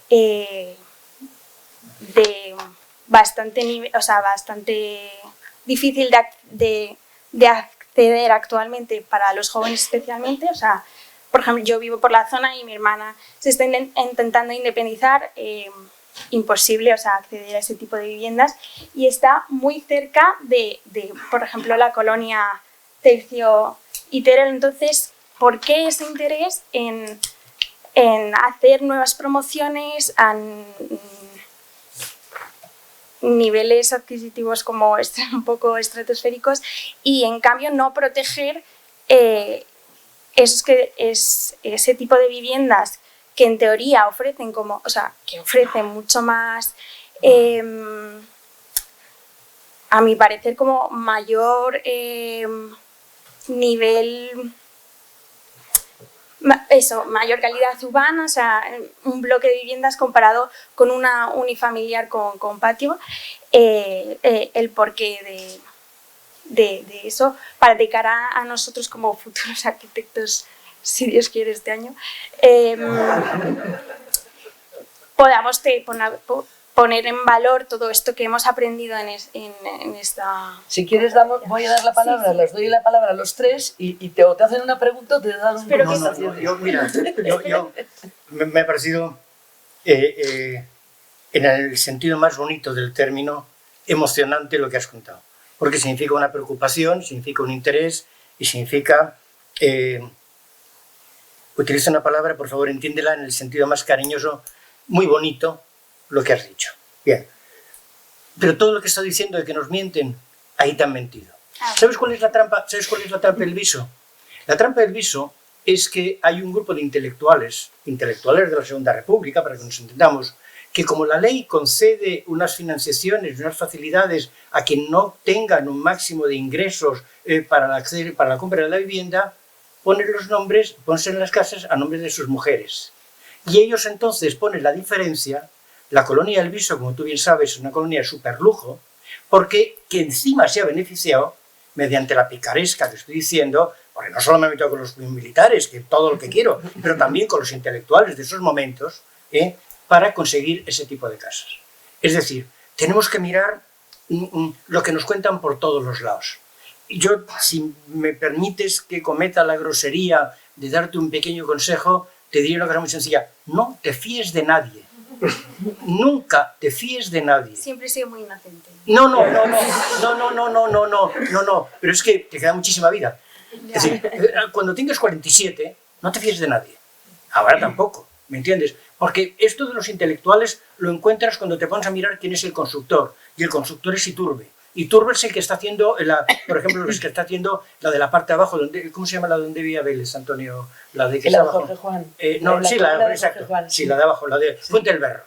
de bastante nivel, o sea, bastante difícil de acceder actualmente para los jóvenes especialmente. O sea, por ejemplo, yo vivo por la zona y mi hermana se está intentando independizar, imposible, o sea, acceder a ese tipo de viviendas, y está muy cerca de por ejemplo, la colonia Tercio y Teruel. Entonces, ¿por qué ese interés en hacer nuevas promociones a niveles adquisitivos como un poco estratosféricos, y en cambio no proteger ese tipo de viviendas que en teoría ofrecen que ofrecen mucho más, a mi parecer, como mayor nivel, mayor calidad urbana, o sea, un bloque de viviendas comparado con una unifamiliar con patio, el porqué de eso, para de cara a nosotros como futuros arquitectos, si Dios quiere este año, podamos poner en valor todo esto que hemos aprendido en esta... Si quieres, voy a dar la palabra, les doy la palabra a los tres y te hacen una pregunta o te dan un... Mira, me ha parecido, en el sentido más bonito del término, emocionante lo que has contado. Porque significa una preocupación, significa un interés y significa... utiliza una palabra, por favor, entiéndela en el sentido más cariñoso, muy bonito, lo que has dicho. Bien. Pero todo lo que está diciendo de que nos mienten, ahí te han mentido. ¿Sabes cuál es la trampa? ¿Sabes cuál es la trampa del viso? La trampa del viso es que hay un grupo de intelectuales de la Segunda República, para que nos entendamos, que como la ley concede unas financiaciones, unas facilidades a quien no tengan un máximo de ingresos para la compra de la vivienda, ponen los nombres, ponse en las casas a nombre de sus mujeres. Y ellos entonces ponen la diferencia. La colonia del Viso, como tú bien sabes, es una colonia de superlujo, porque que encima se ha beneficiado, mediante la picaresca que estoy diciendo, porque no solo me meto con los militares, que todo lo que quiero, pero también con los intelectuales de esos momentos, para conseguir ese tipo de casas. Es decir, tenemos que mirar lo que nos cuentan por todos los lados. Yo, si me permites que cometa la grosería de darte un pequeño consejo, te diría una cosa muy sencilla: no te fíes de nadie. Nunca te fíes de nadie. Siempre he sido muy inocente. No, pero es que te queda muchísima vida. Es decir, cuando tengas 47, no te fíes de nadie. Ahora tampoco, ¿me entiendes? Porque esto de los intelectuales lo encuentras cuando te pones a mirar quién es el constructor. Y el constructor es Iturbe. Iturbe es el que está haciendo, por ejemplo, el que está haciendo la de la parte de abajo, ¿cómo se llama la donde vivía Vélez, Antonio? La de que está abajo. Jorge Juan. Sí, la de abajo, la de Fuente del Berro.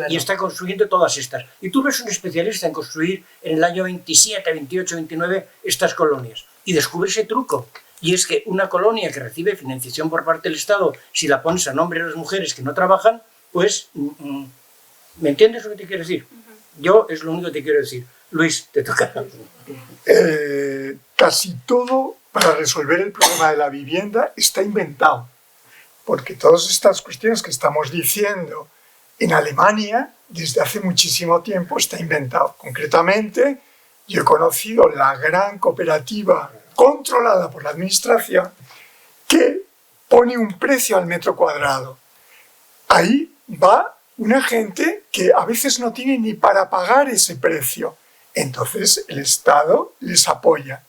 Y está construyendo todas estas. Iturbe es un especialista en construir en el año 27, 28, 29 estas colonias. Y descubre ese truco. Y es que una colonia que recibe financiación por parte del Estado, si la pones a nombre de las mujeres que no trabajan, pues, ¿me entiendes lo que te quiero decir? Yo es lo único que te quiero decir. Luis, te toca. Casi todo para resolver el problema de la vivienda está inventado, porque todas estas cuestiones que estamos diciendo en Alemania desde hace muchísimo tiempo está inventado. Concretamente, yo he conocido la gran cooperativa controlada por la administración que pone un precio al metro cuadrado. Ahí va una gente que a veces no tiene ni para pagar ese precio. Entonces el Estado les apoya.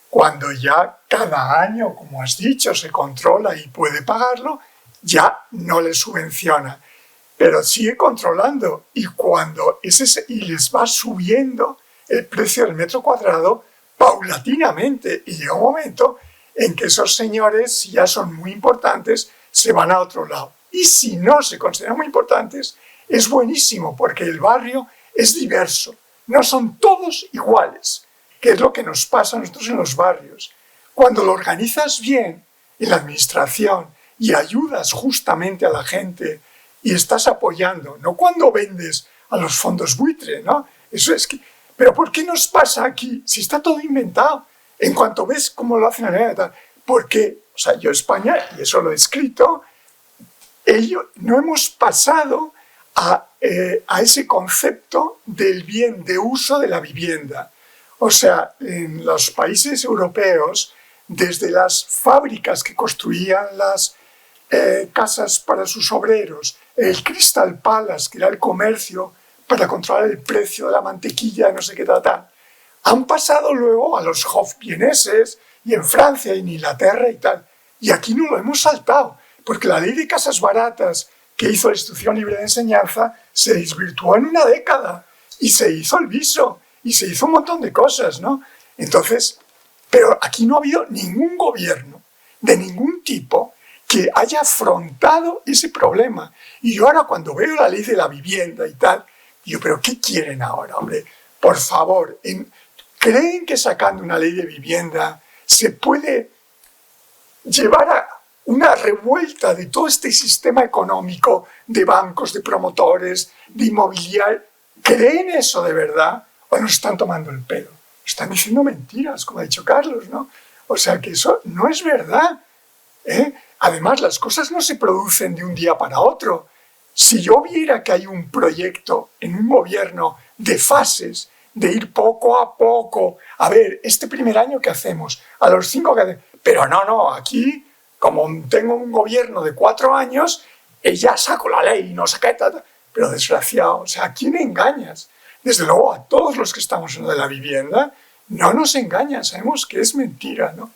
Cuando ya cada año, como has dicho, se controla y puede pagarlo, ya no les subvenciona. pero sigue controlando. Y cuando y les va subiendo el precio del metro cuadrado paulatinamente. Y llega un momento en que esos señores, si ya son muy importantes, se van a otro lado. Y si no se consideran muy importantes, es buenísimo, porque el barrio es diverso. No son todos iguales, que es lo que nos pasa a nosotros en los barrios. Cuando lo organizas bien en la administración y ayudas justamente a la gente y estás apoyando, no cuando vendes a los fondos buitre, ¿no? Eso es que, pero ¿por qué nos pasa aquí? Si está todo inventado, en cuanto ves cómo lo hacen en la porque, o sea, yo España, y eso lo he escrito, no hemos pasado a ese concepto del bien de uso de la vivienda. O sea, en los países europeos, desde las fábricas que construían las casas para sus obreros, el Crystal Palace, que era el comercio para controlar el precio de la mantequilla, no sé qué tal, han pasado luego a los Hof vieneses y en Francia y en Inglaterra y tal. Y aquí no lo hemos saltado, porque la ley de casas baratas que hizo la Institución Libre de Enseñanza se desvirtuó en una década y se hizo el viso y se hizo un montón de cosas, ¿no? Entonces, pero aquí no ha habido ningún gobierno de ningún tipo que haya afrontado ese problema. Y yo ahora cuando veo la ley de la vivienda y tal, digo, ¿pero qué quieren ahora, hombre? Por favor, ¿creen que sacando una ley de vivienda se puede llevar a una revuelta de todo este sistema económico de bancos, de promotores, de inmobiliario? ¿Creen eso de verdad o nos están tomando el pelo? Están diciendo mentiras, como ha dicho Carlos, ¿no? O sea que eso no es verdad, ¿eh? Además, las cosas no se producen de un día para otro. Si yo viera que hay un proyecto en un gobierno de fases, de ir poco a poco, a ver, este primer año ¿qué hacemos? A los 5 que hacemos. Pero no, aquí, como tengo un gobierno de 4 años, ya saco la ley y no saca tal. Pero desgraciado, o sea, ¿a quién engañas? Desde luego, a todos los que estamos en lo de la vivienda, no nos engañan, sabemos que es mentira, ¿no?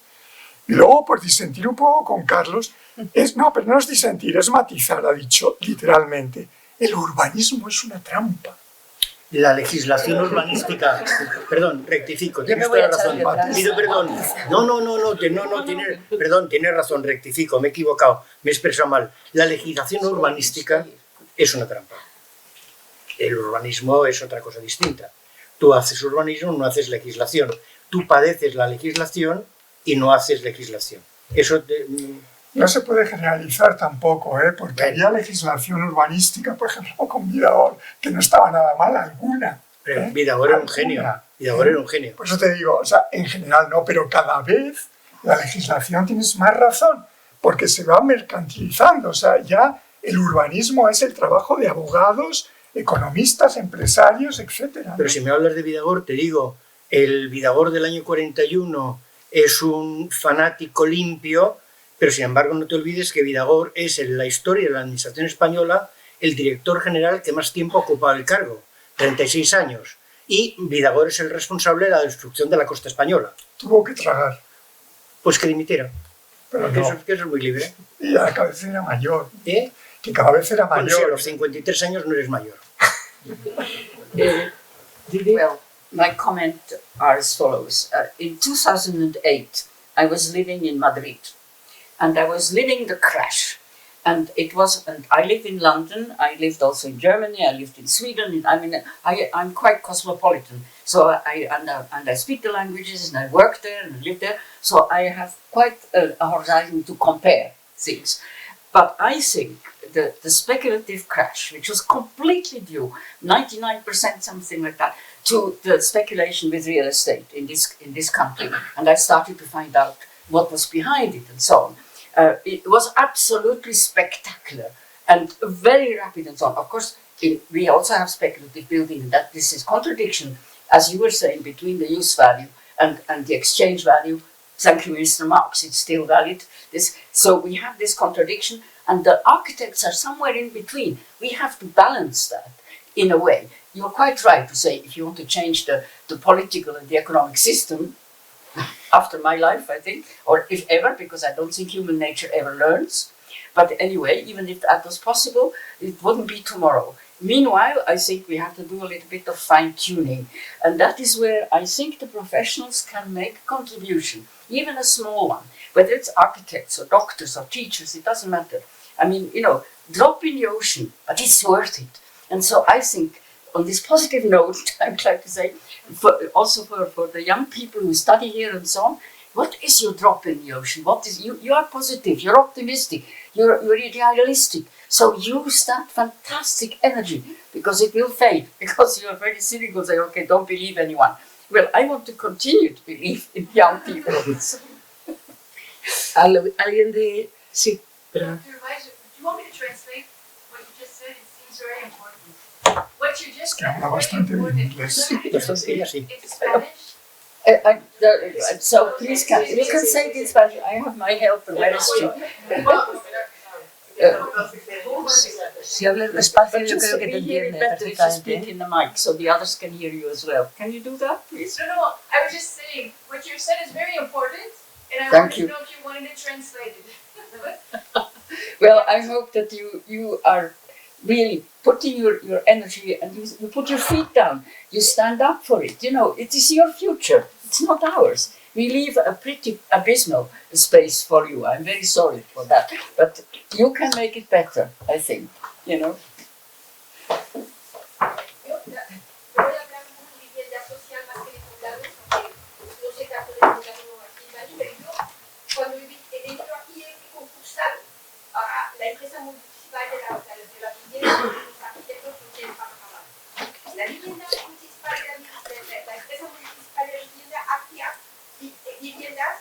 Y luego, por disentir un poco con Carlos, pero no es disentir, es matizar, ha dicho literalmente. El urbanismo es una trampa. La legislación urbanística, perdón, rectifico, tienes toda la razón. Pido perdón. Tienes razón, rectifico, me he equivocado, me he expresado mal. La legislación urbanística es una trampa. El urbanismo es otra cosa distinta. Tú haces urbanismo, no haces legislación. Tú padeces la legislación y no haces legislación. Eso no se puede generalizar tampoco, porque había legislación urbanística, por ejemplo, con Vidagor, que no estaba nada mal alguna. Pero Vidagor era un genio. Vidagor era un genio. Por eso te digo, o sea, en general no, pero cada vez la legislación tienes más razón, porque se va mercantilizando. O sea, ya el urbanismo es el trabajo de abogados, economistas, empresarios, etc. Pero si me hablas de Vidagor, te digo, el Vidagor del año 41 es un fanático limpio, pero sin embargo no te olvides que Vidagor es en la historia de la administración española el director general que más tiempo ha ocupado el cargo, 36 años. Y Vidagor es el responsable de la destrucción de la costa española. Tuvo que tragar. Pues que dimitiera. Pero que no. Eso es muy libre. Y cada vez era mayor. ¿Eh? Que cada vez era mayor. Bueno, si a los 53 años no eres mayor. Well, my comment are as follows. In 2008, I was living in Madrid, and I was living the crash. And I lived in London, I lived also in Germany, I lived in Sweden. I'm quite cosmopolitan. So I speak the languages, and I work there, and I live there. So I have quite a horizon to compare things. But I think the speculative crash, which was completely due, 99%, something like that, to the speculation with real estate in this country. And I started to find out what was behind it and so on. It was absolutely spectacular and very rapid and so on. Of course, we also have speculative building, and that this is contradiction, as you were saying, between the use value and the exchange value. Thank you, Mr. Marx, it's still valid. So we have this contradiction, and the architects are somewhere in between. We have to balance that in a way. You're quite right to say if you want to change the political and the economic system, after my life, I think, or if ever, because I don't think human nature ever learns. But anyway, even if that was possible, it wouldn't be tomorrow. Meanwhile, I think we have to do a little bit of fine-tuning. And that is where I think the professionals can make a contribution, even a small one. Whether it's architects or doctors or teachers, it doesn't matter. I mean, you know, drop in the ocean, but it's worth it. And so I think, on this positive note, I'm glad to say, also for the young people who study here and so on, what is your drop in the ocean? What is you are positive, you're optimistic, you're idealistic. So use that fantastic energy, because it will fade, because you're very cynical, say, okay, don't believe anyone. Well, I want to continue to believe in young people. Alguien de... Sí, perdón. Dr. Elijah, do you want me to translate what you just said? It seems very important. What you just said Habla is very bastante bien important. inglés. Ella sí. It's Spanish. So please, you can say this, but I have my helper. Where is she? Si hablas despacio, But yo just creo que te we hear it entiende better if you speak perfectamente. in the mic, so the others can hear you as well. Can you do that, please? No, I was just saying, what you said is very important, and I Thank wanted you. to know if you wanted it translated. Well, I hope that you are really putting your energy and you put your feet down. You stand up for it. You know, it is your future. It's not ours. We leave a pretty abysmal space for you. I'm very sorry for that. But you can make it better, I think. You know. Yo voy a hablar de vivienda social más que de poblados, porque no se trata de poblado aquí en Madrid, pero yo, cuando he venido aquí, he concursado a la empresa municipal de la vivienda con los arquitectos que quieren trabajar. La vivienda municipal la empresa municipal de la vivienda hacía viviendas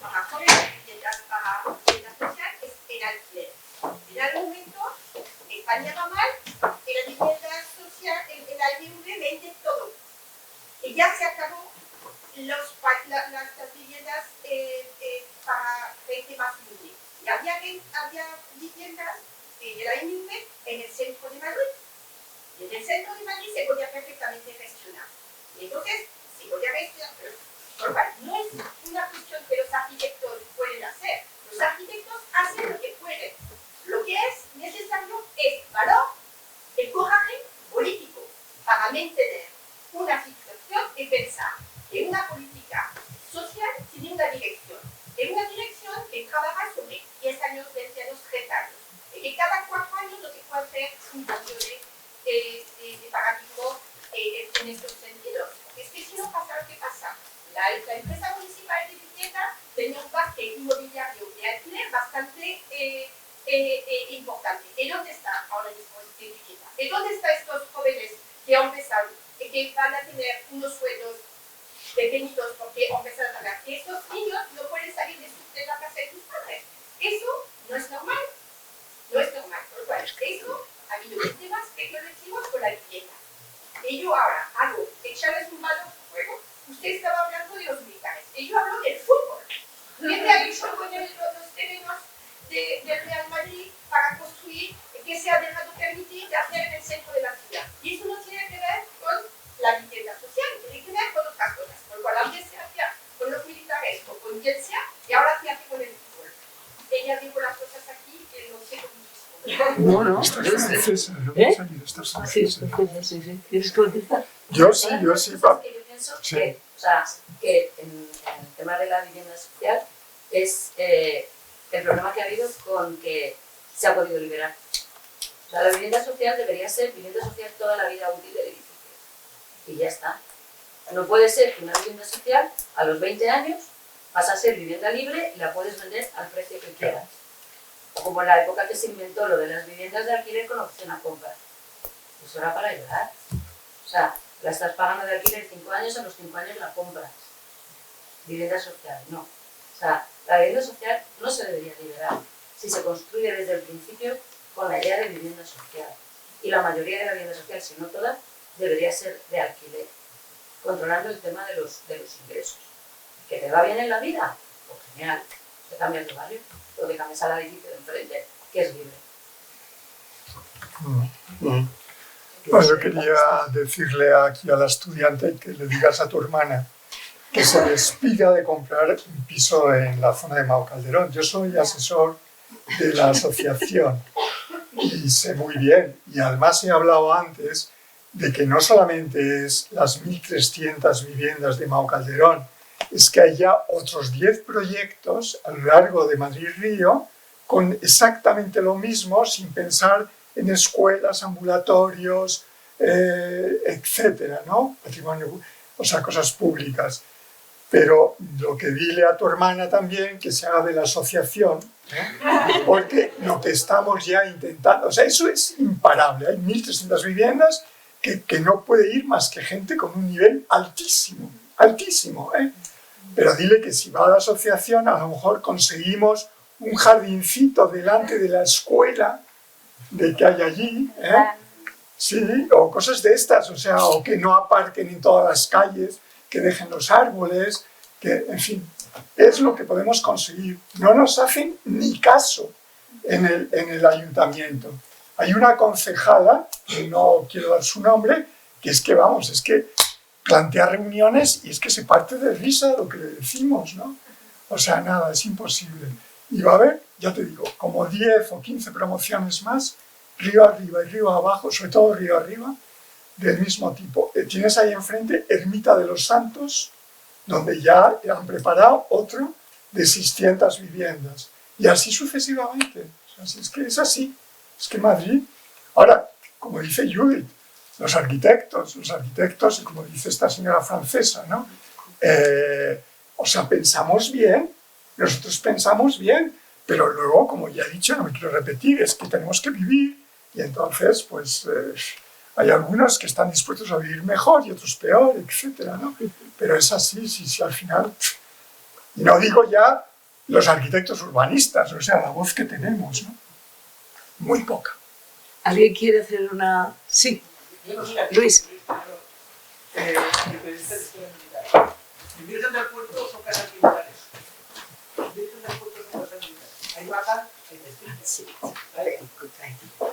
para jóvenes, viviendas para vivienda social, es en alquiler. En algún momento, España va mal, y la vivienda social, el AIBV vende todo. Y ya se acabó las viviendas para gente más humilde. Y había viviendas del AIBV en el centro de Madrid. Y en el centro de Madrid se podía perfectamente gestionar. Y entonces, se podía gestionar, pero no es una cuestión que los arquitectos pueden hacer. Los arquitectos hacen lo que pueden. Lo que es necesario es valor, el coraje político para mantener una situación y pensar en una política social tiene una dirección. En una dirección que trabaja sobre 10 años, 20 años, 30 años. Y que cada 4 años no se puede hacer un cambio de paradigma en estos sentidos. Es que si no pasa lo que pasa. La empresa municipal de vivienda tenía un parque inmobiliario de alquiler bastante importante. ¿Y dónde está ahora mismo en vivienda? ¿Y dónde están estos jóvenes que han empezado y que van a tener unos sueldos pequeñitos porque han empezado a pagar? Y estos niños no pueden salir de la casa de sus padres. Eso no es normal. No es normal. Por lo cual, eso ha habido temas especulativos con la vivienda. Y yo ahora hago echarles un balón de fuego. Usted estaba hablando de los militares. Y yo hablo del fútbol. ¿Qué te ha hecho con los terrenos del Real Madrid para construir que se ha dejado permitir de hacer en el centro de la ciudad? Y eso no tiene que ver con la vivienda social, tiene que ver con otras cosas. Por lo cual, aunque se hacía con los militares o con quien sea, y ahora se hace con el fútbol. Ella dijo las cosas aquí que no sé cómo. No. Estás francesa, ¿no? ¿Eh? Estás Sí, francesa. sí. ¿Quieres contestar? Yo sí, va. Que yo pienso Sí. que en el tema de la vivienda social es el problema que ha habido con que se ha podido liberar. O sea, la vivienda social debería ser vivienda social toda la vida útil del edificio. Y ya está. No puede ser que una vivienda social a los 20 años pasa a ser vivienda libre y la puedes vender al precio que quieras. O como en la época que se inventó lo de las viviendas de alquiler con opción a compra. Eso era para ayudar. O sea, la estás pagando de alquiler 5 años, a los 5 años la compras. Vivienda social, no. O sea, la vivienda social no se debería liberar si se construye desde el principio con la idea de vivienda social. Y la mayoría de la vivienda social, si no toda, debería ser de alquiler, controlando el tema de los ingresos. ¿Que te va bien en la vida? Pues genial. Te cambias de barrio, o te cambias al edificio de enfrente, que es libre. Pues yo quería decirle aquí a la estudiante que le digas a tu hermana que se despida de comprar un piso en la zona de Mao Calderón. Yo soy asesor de la asociación y sé muy bien, y además he hablado antes de que no solamente es las 1.300 viviendas de Mao Calderón, es que hay ya otros 10 proyectos a lo largo de Madrid-Río con exactamente lo mismo, sin pensar en escuelas, ambulatorios, etcétera, ¿no? Patrimonio, o sea, cosas públicas. Pero lo que dile a tu hermana también, que se haga de la asociación, porque lo que estamos ya intentando, o sea, eso es imparable. Hay 1.300 viviendas que no puede ir más que gente con un nivel altísimo, altísimo, ¿eh? Pero dile que si va a la asociación, a lo mejor conseguimos un jardincito delante de la escuela de que hay allí, ¿eh? Sí, o cosas de estas, o sea, o que no aparquen en todas las calles, que dejen los árboles, que, en fin, es lo que podemos conseguir. No nos hacen ni caso en el ayuntamiento. Hay una concejala, que no quiero dar su nombre, que es que, vamos, es que plantea reuniones y es que se parte de risa lo que le decimos, ¿no? O sea, nada, es imposible. Y va a haber, ya te digo, como 10 o 15 promociones más, río arriba y río abajo, sobre todo río arriba, del mismo tipo. Tienes ahí enfrente Ermita de los Santos, donde ya han preparado otro de 600 viviendas. Y así sucesivamente. O sea, es que es así. Es que Madrid... Ahora, como dice Judith, los arquitectos, y como dice esta señora francesa, ¿no? O sea, pensamos bien, nosotros pensamos bien, pero luego, como ya he dicho, no me quiero repetir, es que tenemos que vivir, y entonces, pues, hay algunos que están dispuestos a vivir mejor y otros peor, etcétera, ¿no? Pero es así, sí, al final... Y no digo ya los arquitectos urbanistas, o sea, la voz que tenemos, ¿no? Muy poca. ¿Alguien quiere hacer una...? Sí. Luis. Los Virgen del Puerto son casas militares. Los Virgen del Puerto son casas militares. Hay bajas, hay destinos.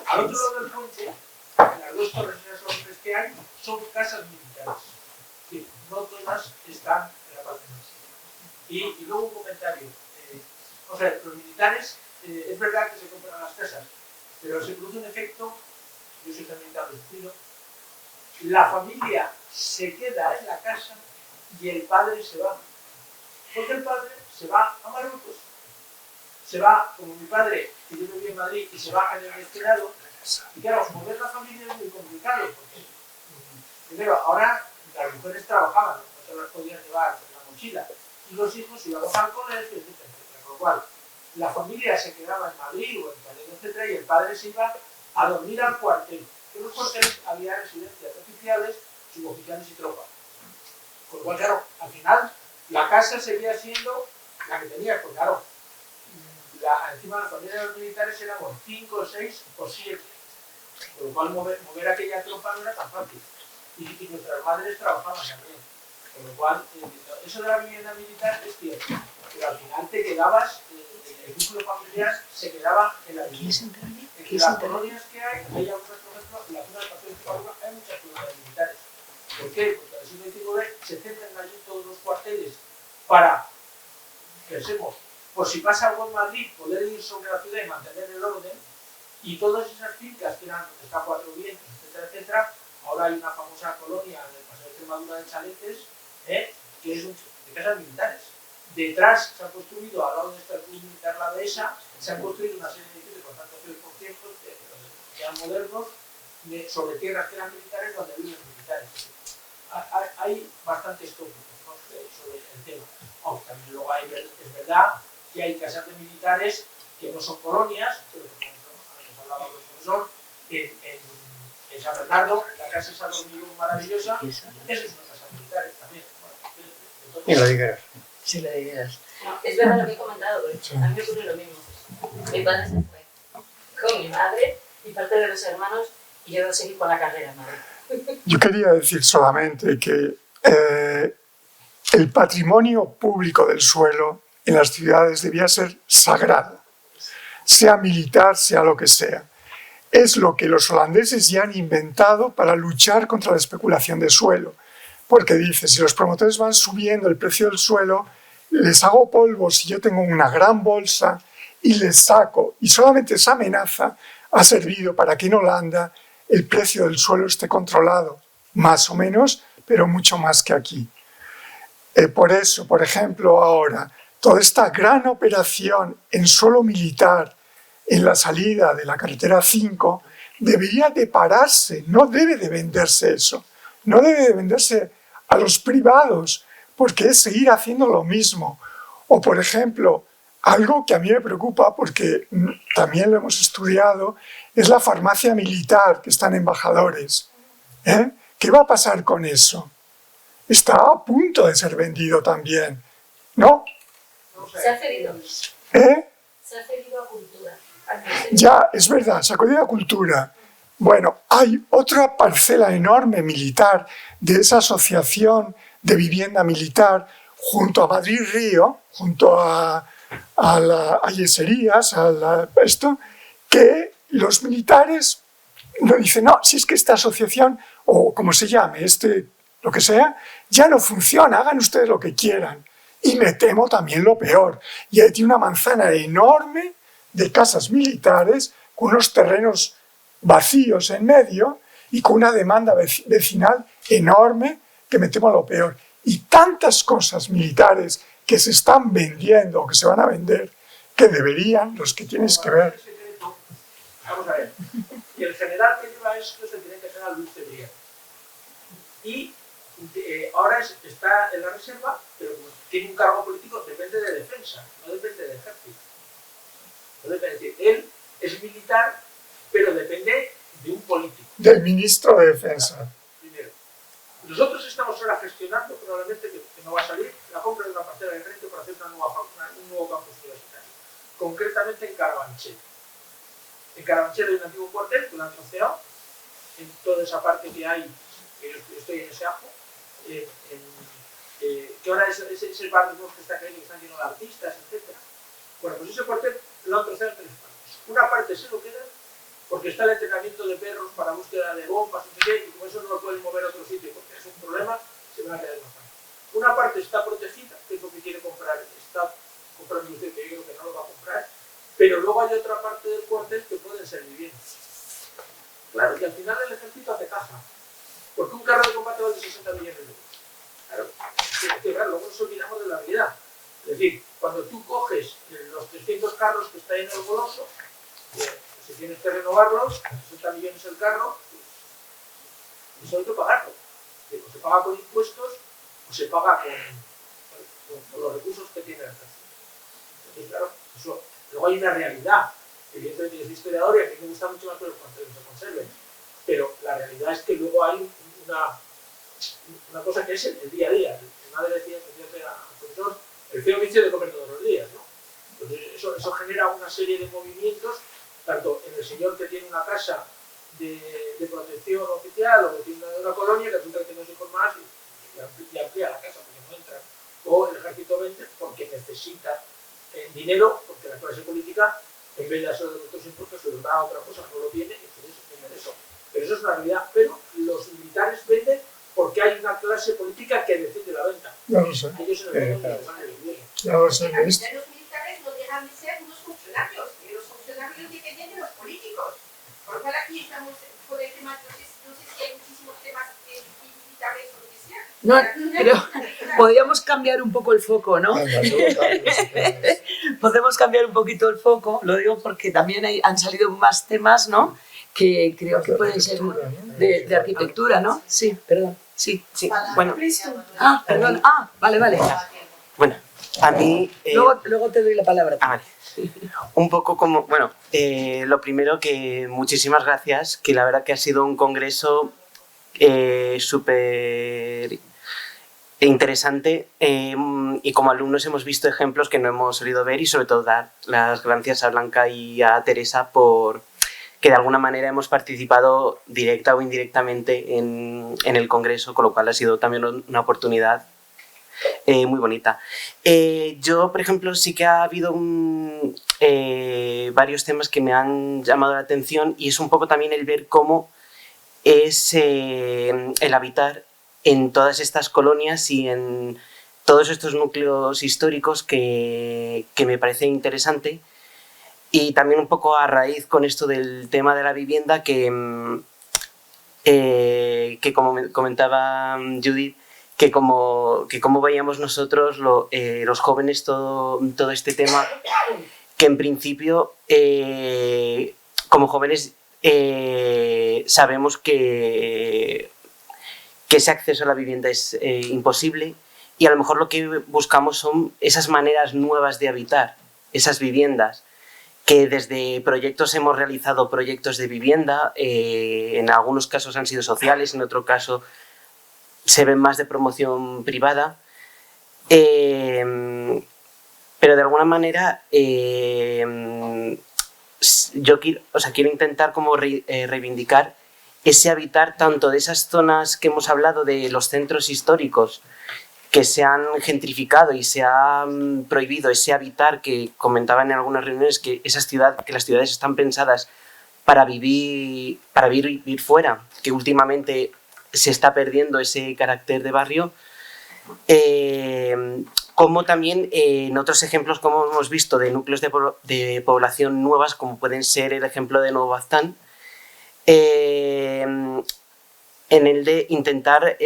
Al otro lado del puente, las dos torres enormes que hay son casas militares. Sí, no todas están en la parte más. Y luego un comentario. O sea, los militares, es verdad que se compran las casas, pero se produce un efecto, yo soy también establecido, la familia se queda en la casa y el padre se va. Porque el padre se va a Marruecos. Se va, como mi padre, que yo vivía en Madrid, y se va en el destinado. Y claro, mover la familia es muy complicado. Porque, primero, ahora las mujeres trabajaban, no se las podían llevar en la mochila. Y los hijos iban al colegio, etcétera. Con lo cual, la familia se quedaba en Madrid o en Toledo, etcétera, y el padre se iba a dormir al cuartel. En los cuarteles había residencias oficiales, suboficiales y tropas. Con lo cual, claro, al final, la casa seguía siendo la que tenía, pues claro, encima la familia de los militares éramos 5, 6 o 7. Con lo cual, mover aquella tropa no era tan fácil. Y nuestras madres trabajaban también. Con lo cual, eso de la vivienda militar es cierto. Pero al final te quedabas, el núcleo familiar se quedaba en la vivienda. En las colonias que hay algunas, por ejemplo, en la zona del Paseo de Ciudadela hay muchas colonias militares. ¿Por qué? Porque en el siglo XIX se centran allí todos los cuarteles para, pensemos, por si pasa algo en Madrid, poder ir sobre la ciudad y mantener el orden, y todas esas fincas que eran donde está Cuatro Vientos, etcétera, etcétera. Ahora hay una famosa colonia en el Paseo de Extremadura de Chaletes, que es de casas militares. Detrás se ha construido, al lado de esta cruz militar, la dehesa, se han construido una serie de edificios con tantos 100% que eran modernos, sobre tierras que eran militares, donde viven militares. Hay bastantes tópicos, ¿no?, sobre el tema. Aunque también luego es verdad que hay casas de militares que no son colonias, pero por ejemplo, antes hablaba del profesor, en San Bernardo, la casa esa de hormigón maravillosa, esa es una casa militar también. Y la digas. Sí, la digas. Es verdad lo que he comentado, porque a mí me ocurre lo mismo. Mi padre se fue con mi madre y parte de los hermanos, y yo seguí con la carrera en Madrid. Yo quería decir solamente que el patrimonio público del suelo en las ciudades debía ser sagrado, sea militar, sea lo que sea. Es lo que los holandeses ya han inventado para luchar contra la especulación de suelo. Porque dice, si los promotores van subiendo el precio del suelo, les hago polvo si yo tengo una gran bolsa y les saco. Y solamente esa amenaza ha servido para que en Holanda el precio del suelo esté controlado, más o menos, pero mucho más que aquí. Por eso, por ejemplo, ahora, toda esta gran operación en suelo militar en la salida de la carretera 5 debería de pararse, no debe de venderse eso, no debe de venderse a los privados, porque es seguir haciendo lo mismo. O, por ejemplo, algo que a mí me preocupa, porque también lo hemos estudiado, es la farmacia militar que está en Embajadores. ¿Qué va a pasar con eso? Está a punto de ser vendido también, ¿no? Se ha cedido. Se ha cedido a Cultura. Ya, es verdad, se ha cedido a Cultura. Bueno, hay otra parcela enorme militar de esa asociación de vivienda militar junto a Madrid Río, junto a Yeserías, esto, que los militares no dicen, no, si es que esta asociación, o como se llame, lo que sea, ya no funciona, hagan ustedes lo que quieran. Y me temo también lo peor. Y ahí tiene una manzana enorme de casas militares con unos terrenos vacíos en medio y con una demanda vecinal enorme, que me temo lo peor. Y tantas cosas militares que se están vendiendo o que se van a vender, que deberían, los que tienes que ver. Vamos a ver, que el general que lleva esto es el teniente general Luis Cebrián. Y ahora está en la reserva, pero como tiene un cargo político, depende de defensa, no depende de ejército. No depende, es decir, él es militar, pero depende de un político. Del ministro de Defensa. Primero. Nosotros estamos ahora gestionando, probablemente que no va a salir, la compra de una parcela de frente para hacer un nuevo campus universitario. Concretamente en Carabanchel. En Carabanchel hay un antiguo cuartel que lo han troceado, en toda esa parte que hay, que yo estoy en ese ajo, que ahora es el barrio que está creyendo que están llenos de artistas, etc. Bueno, pues ese cuartel lo han troceado en tres partes. Una parte se lo queda porque está el entrenamiento de perros para búsqueda de bombas, no sé qué, y como eso no lo pueden mover a otro sitio porque es un problema, se van a quedar en la parte. Una parte está protegida, que es lo que quiere comprar, está comprando usted, que yo creo que no lo va a comprar, pero luego hay otra parte del cuartel que pueden ser viviendas. Claro, y al final el ejército hace caja, porque un carro de combate vale 60 millones de euros. Claro, claro, luego nos olvidamos de la realidad. Es decir, cuando tú coges los 300 carros que están en el Goloso, si tienes que renovarlos, 60 millones el carro, pues eso hay que pagarlo. O se paga con impuestos o se paga con los recursos que tiene el ejército. Entonces, claro, eso, luego hay una realidad. Evidentemente yo soy historiador y a mí me gusta mucho más que los cuarteles se conserven. Pero la realidad es que luego hay una cosa que es el día a día. Mi madre decía al profesor, el feo vicio de comer todos los días, ¿no? Entonces eso genera una serie de movimientos, tanto en el señor que tiene una casa de protección oficial o que tiene una colonia que resulta que tiene 2 hijos más y amplía la casa porque no entra, o el ejército vende porque necesita dinero, porque la clase política en vez de hacer de otros impuestos se los da a otra cosa, no lo tiene, entonces venden eso. Pero eso es una realidad, pero los militares venden porque hay una clase política que decide la venta. Ya lo sé. Ellos en el fondo les van a vivir. Ya lo sé. Los militares no dejan de ser unos funcionarios, que los funcionarios dependen de los políticos. Por lo cual aquí estamos por el tema, no sé si hay muchísimos temas militares o lo que sea. No, pero podríamos cambiar un poco el foco, ¿no? Podemos cambiar un poquito el foco, lo digo porque también han salido más temas, ¿no? Que creo que pueden ser de arquitectura, ¿no? Sí, perdón, sí. Bueno, Perdón, vale. bueno, a mí... Luego te doy la palabra. Vale. Un poco como, bueno, lo primero que muchísimas gracias, que la verdad que ha sido un congreso súper interesante y como alumnos hemos visto ejemplos que no hemos solido ver y sobre todo dar las gracias a Blanca y a Teresa por que de alguna manera hemos participado directa o indirectamente en el congreso, con lo cual ha sido también una oportunidad muy bonita. Yo, por ejemplo, sí que ha habido varios temas que me han llamado la atención y es un poco también el ver cómo es el habitar en todas estas colonias y en todos estos núcleos históricos que me parece interesante. Y también un poco a raíz con esto del tema de la vivienda que como comentaba Judith, que como veíamos nosotros los jóvenes todo este tema, que en principio como jóvenes sabemos que ese acceso a la vivienda es imposible, y a lo mejor lo que buscamos son esas maneras nuevas de habitar esas viviendas, que desde proyectos hemos realizado proyectos de vivienda, en algunos casos han sido sociales, en otro caso se ven más de promoción privada, pero de alguna manera yo quiero intentar como reivindicar ese habitar tanto de esas zonas que hemos hablado, de los centros históricos que se han gentrificado y se ha prohibido ese habitar, que comentaban en algunas reuniones que las ciudades están pensadas para vivir fuera, que últimamente se está perdiendo ese carácter de barrio, como también en otros ejemplos, como hemos visto, de núcleos de población nuevas, como pueden ser el ejemplo de Nuevo Baztán, en el de intentar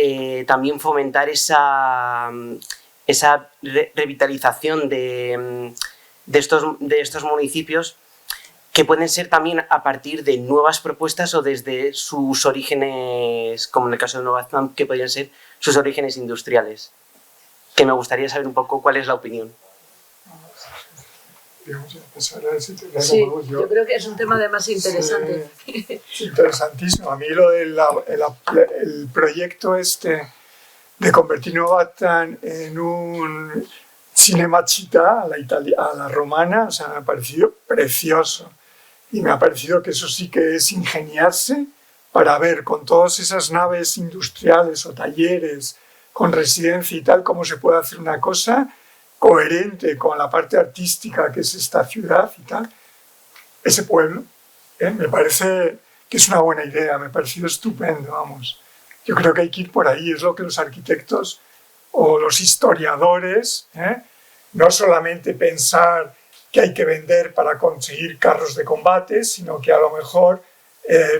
también fomentar esa revitalización de estos municipios, que pueden ser también a partir de nuevas propuestas o desde sus orígenes, como en el caso de Nueva Zelanda, que podrían ser sus orígenes industriales. Que me gustaría saber un poco cuál es la opinión. Sí, yo creo que es un tema además interesante. Sí, es interesantísimo. A mí lo del el proyecto este de convertir Nueva Baztán en un Cinecittà a la romana, o sea, me ha parecido precioso. Y me ha parecido que eso sí que es ingeniarse para ver con todas esas naves industriales o talleres, con residencia y tal, cómo se puede hacer una cosa coherente con la parte artística que es esta ciudad y tal, ese pueblo. Me parece que es una buena idea, me ha parecido estupendo, vamos. Yo creo que hay que ir por ahí, es lo que los arquitectos o los historiadores, no solamente pensar que hay que vender para conseguir carros de combate, sino que a lo mejor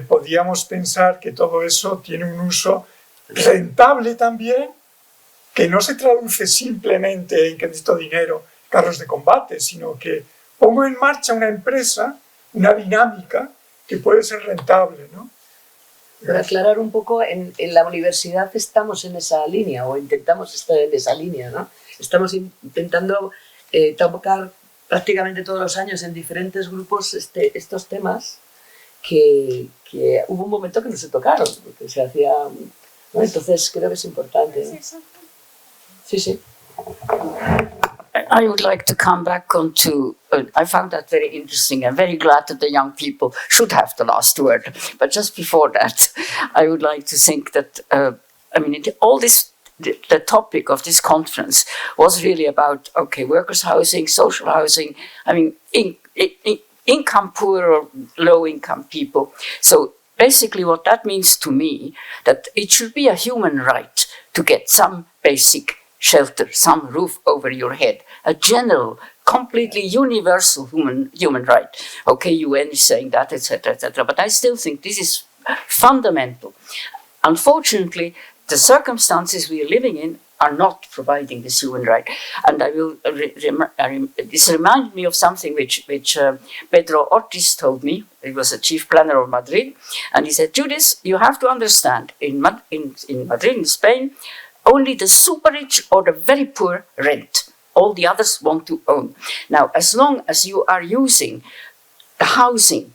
podríamos pensar que todo eso tiene un uso rentable también, que no se traduce simplemente en que necesito dinero, carros de combate, sino que pongo en marcha una empresa, una dinámica que puede ser rentable, ¿no? Para aclarar un poco, en la universidad estamos en esa línea, o intentamos estar en esa línea, ¿no? Estamos intentando tocar prácticamente todos los años en diferentes grupos estos temas que hubo un momento que no se tocaron, porque se hacía, ¿no? Entonces creo que es importante, ¿no? Sí, sí. I would like to come back on to, I found that very interesting. I'm very glad that the young people should have the last word. But just before that, I would like to think that, all this, the topic of this conference was really about, okay, workers' housing, social housing, income poor or low income people. So basically what that means to me, that it should be a human right to get some basic shelter, some roof over your head, a general, completely universal human right. Okay, UN is saying that, etc., etc., but I still think this is fundamental. Unfortunately, the circumstances we are living in are not providing this human right. And I will, this reminds me of something which Pedro Ortiz told me. He was a chief planner of Madrid, and he said, Judith, you have to understand, in Madrid, in Spain, only the super rich or the very poor rent. All the others want to own. Now, as long as you are using the housing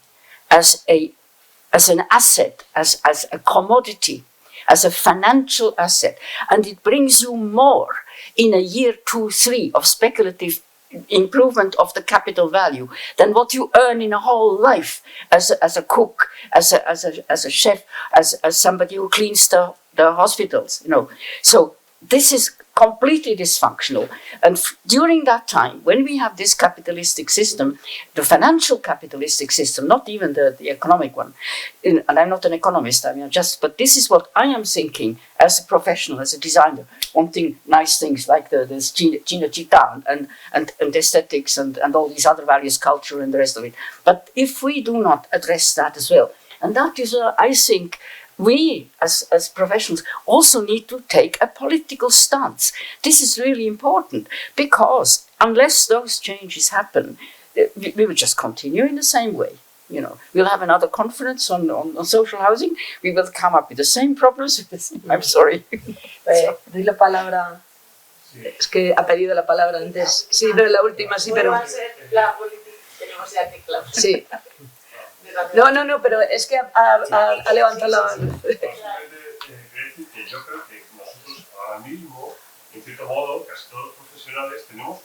as an asset, as a commodity, as a financial asset, and it brings you more in a year, 2, 3 of speculative improvement of the capital value than what you earn in a whole life as a cook, as a chef, as somebody who cleans the hospitals, you know. So this is completely dysfunctional. And during that time, when we have this capitalistic system, the financial capitalistic system, not even the economic one, and I'm not an economist, I mean, but this is what I am thinking as a professional, as a designer, wanting nice things like this Cinecittà and aesthetics and all these other values, culture and the rest of it. But if we do not address that as well, and that is, I think, we, as professionals, also need to take a political stance. This is really important, because unless those changes happen, we will just continue in the same way. You know, we'll have another conference on social housing. We will come up with the same problems. I'm sorry. Doy la palabra. Es que ha pedido la palabra antes. Sí, pero la última sí, pero. Sí. No, pero es que ha levantado la mano. Yo creo que nosotros ahora mismo, en cierto modo, casi todos los profesionales, tenemos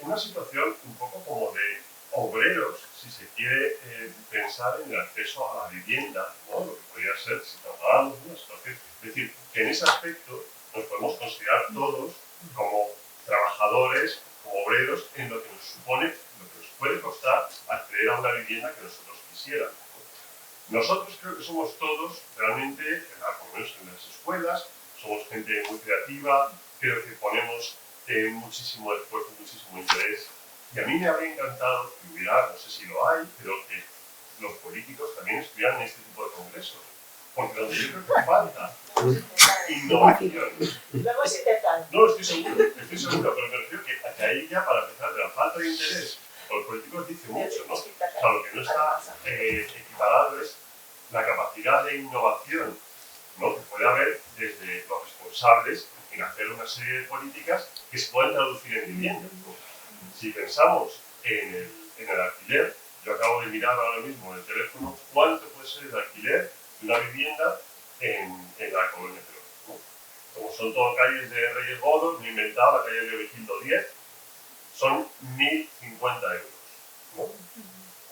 una situación un poco como de obreros, si se quiere pensar en el acceso a la vivienda, ¿no? Lo que podría ser si trasladamos una situación. Es decir, que en ese aspecto nos podemos considerar todos como trabajadores, como obreros, en lo que nos supone, puede costar acceder a una vivienda que nosotros quisiéramos. Nosotros creo que somos todos realmente, por lo menos en las escuelas, somos gente muy creativa, creo que ponemos muchísimo esfuerzo, muchísimo interés. Y a mí me habría encantado que hubiera, no sé si lo hay, pero que los políticos también estuvieran en este tipo de congresos. Porque donde yo creo que falta innovación. No, estoy seguro, pero me refiero que ahí ya, para empezar, de la falta de interés, los políticos dicen mucho, ¿no? O sea, lo que no está equiparado es la capacidad de innovación, ¿no? Que puede haber desde los responsables en hacer una serie de políticas que se pueden traducir en vivienda, ¿no? Si pensamos en el alquiler, yo acabo de mirar ahora mismo en el teléfono cuánto puede ser el alquiler de una vivienda en la colonia Perón, ¿no? Como son todas calles de Reyes Godos, me he inventado la calle de Vigildo 10, son 1.050 euros, ¿no?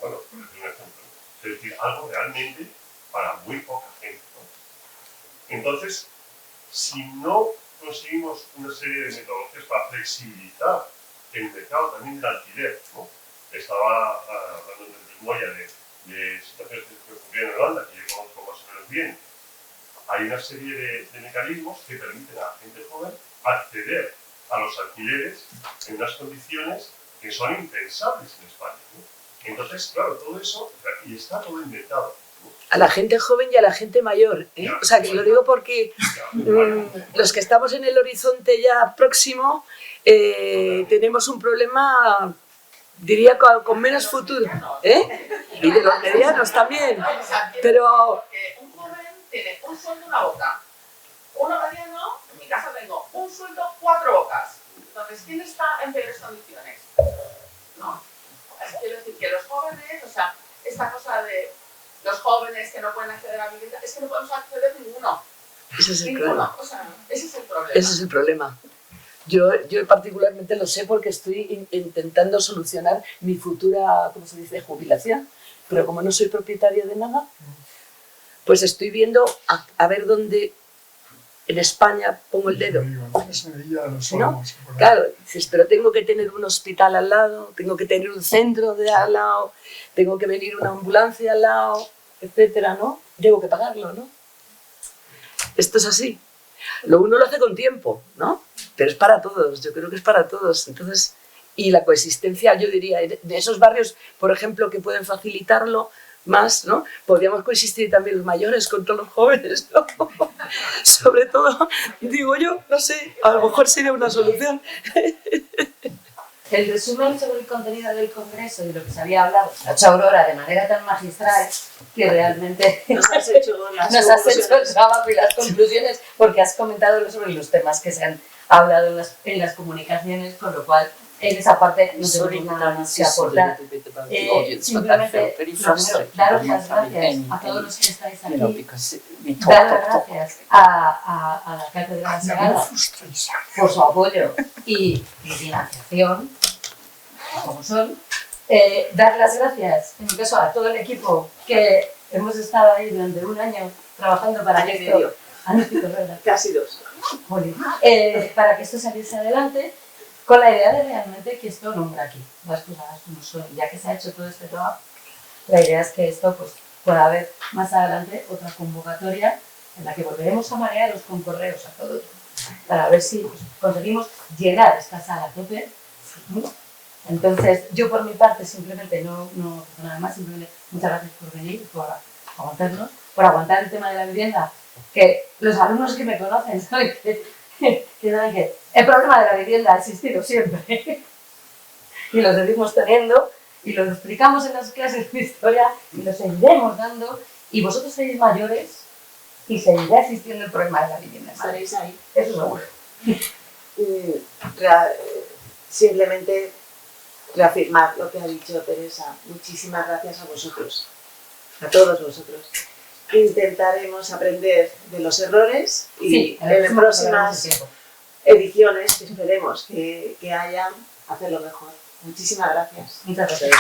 Bueno, por decir un ejemplo. Es decir, algo realmente para muy poca gente, ¿no? Entonces, si no conseguimos una serie de metodologías para flexibilizar el mercado también del alquiler, ¿no? Estaba hablando de Moya de situaciones que ocurrían en Holanda, que yo conozco más o menos bien. Hay una serie de mecanismos que permiten a la gente joven acceder a los alquileres en unas condiciones que son impensables en España, ¿no? Entonces, claro, todo eso, y está todo inventado, ¿no? A la gente joven y a la gente mayor, ¿eh? O sea, que lo digo porque los que estamos en el horizonte ya próximo tenemos un problema, diría, con menos futuro, ¿eh? Y de los medianos también, pero... Un joven tiene un sueldo en una boca, uno mediano, en mi casa tengo un sueldo, 4 bocas. Entonces, ¿quién está en peores condiciones? No. Quiero decir que los jóvenes, o sea, esta cosa de los jóvenes que no pueden acceder a la vivienda, es que no podemos acceder ninguno. Ese es el problema. O sea, ese es el problema. Ese es el problema. Yo particularmente lo sé porque estoy intentando solucionar mi futura, ¿cómo se dice?, jubilación. Pero como no soy propietaria de nada, pues estoy viendo a ver dónde en España pongo el dedo. ¿No? Claro, dices, pero tengo que tener un hospital al lado, tengo que tener un centro de al lado, tengo que venir una ambulancia al lado, etcétera, ¿no? Tengo que pagarlo, ¿no? Esto es así. Lo uno lo hace con tiempo, ¿no? Pero es para todos, yo creo que es para todos. Entonces, y la coexistencia, yo diría, de esos barrios, por ejemplo, que pueden facilitarlo más, ¿no? Podríamos coexistir también los mayores con todos los jóvenes, ¿no? Sobre todo, digo yo, no sé, a lo mejor sería una solución. El resumen sobre el contenido del Congreso y lo que se había hablado ha hecho Aurora de manera tan magistral que realmente nos has hecho el trabajo y las conclusiones, porque has comentado sobre los temas que se han hablado en las comunicaciones, con lo cual en esa parte no tengo nada más que aportar. Simplemente daros las gracias a todos los que estáis aquí, dar las gracias a la Cátedra Sagrada por su apoyo y financiación, como son. Dar las gracias, en mi caso, a todo el equipo que hemos estado ahí durante un año trabajando para que esto Casi 2. Para que esto saliese adelante, con la idea de realmente que esto nombra aquí las cosas como son. Ya que se ha hecho todo este trabajo, la idea es que esto pues, pueda haber más adelante otra convocatoria en la que volveremos a marearos con correos a todos para ver si pues, conseguimos llenar esta sala a tope. Entonces, yo por mi parte simplemente no nada más, simplemente muchas gracias por venir, por aguantarnos, por aguantar el tema de la vivienda, que los alumnos que me conocen saben que saben que el problema de la vivienda ha existido siempre y lo seguimos teniendo y lo explicamos en las clases de historia y lo seguiremos dando y vosotros seréis mayores y seguirá existiendo el problema de la vivienda. Estaréis ahí. Eso seguro. Simplemente reafirmar lo que ha dicho Teresa. Muchísimas gracias a vosotros, a todos vosotros. Intentaremos aprender de los errores y en las próximas ediciones que esperemos que hayan, hacerlo mejor. Muchísimas gracias. Muchas gracias.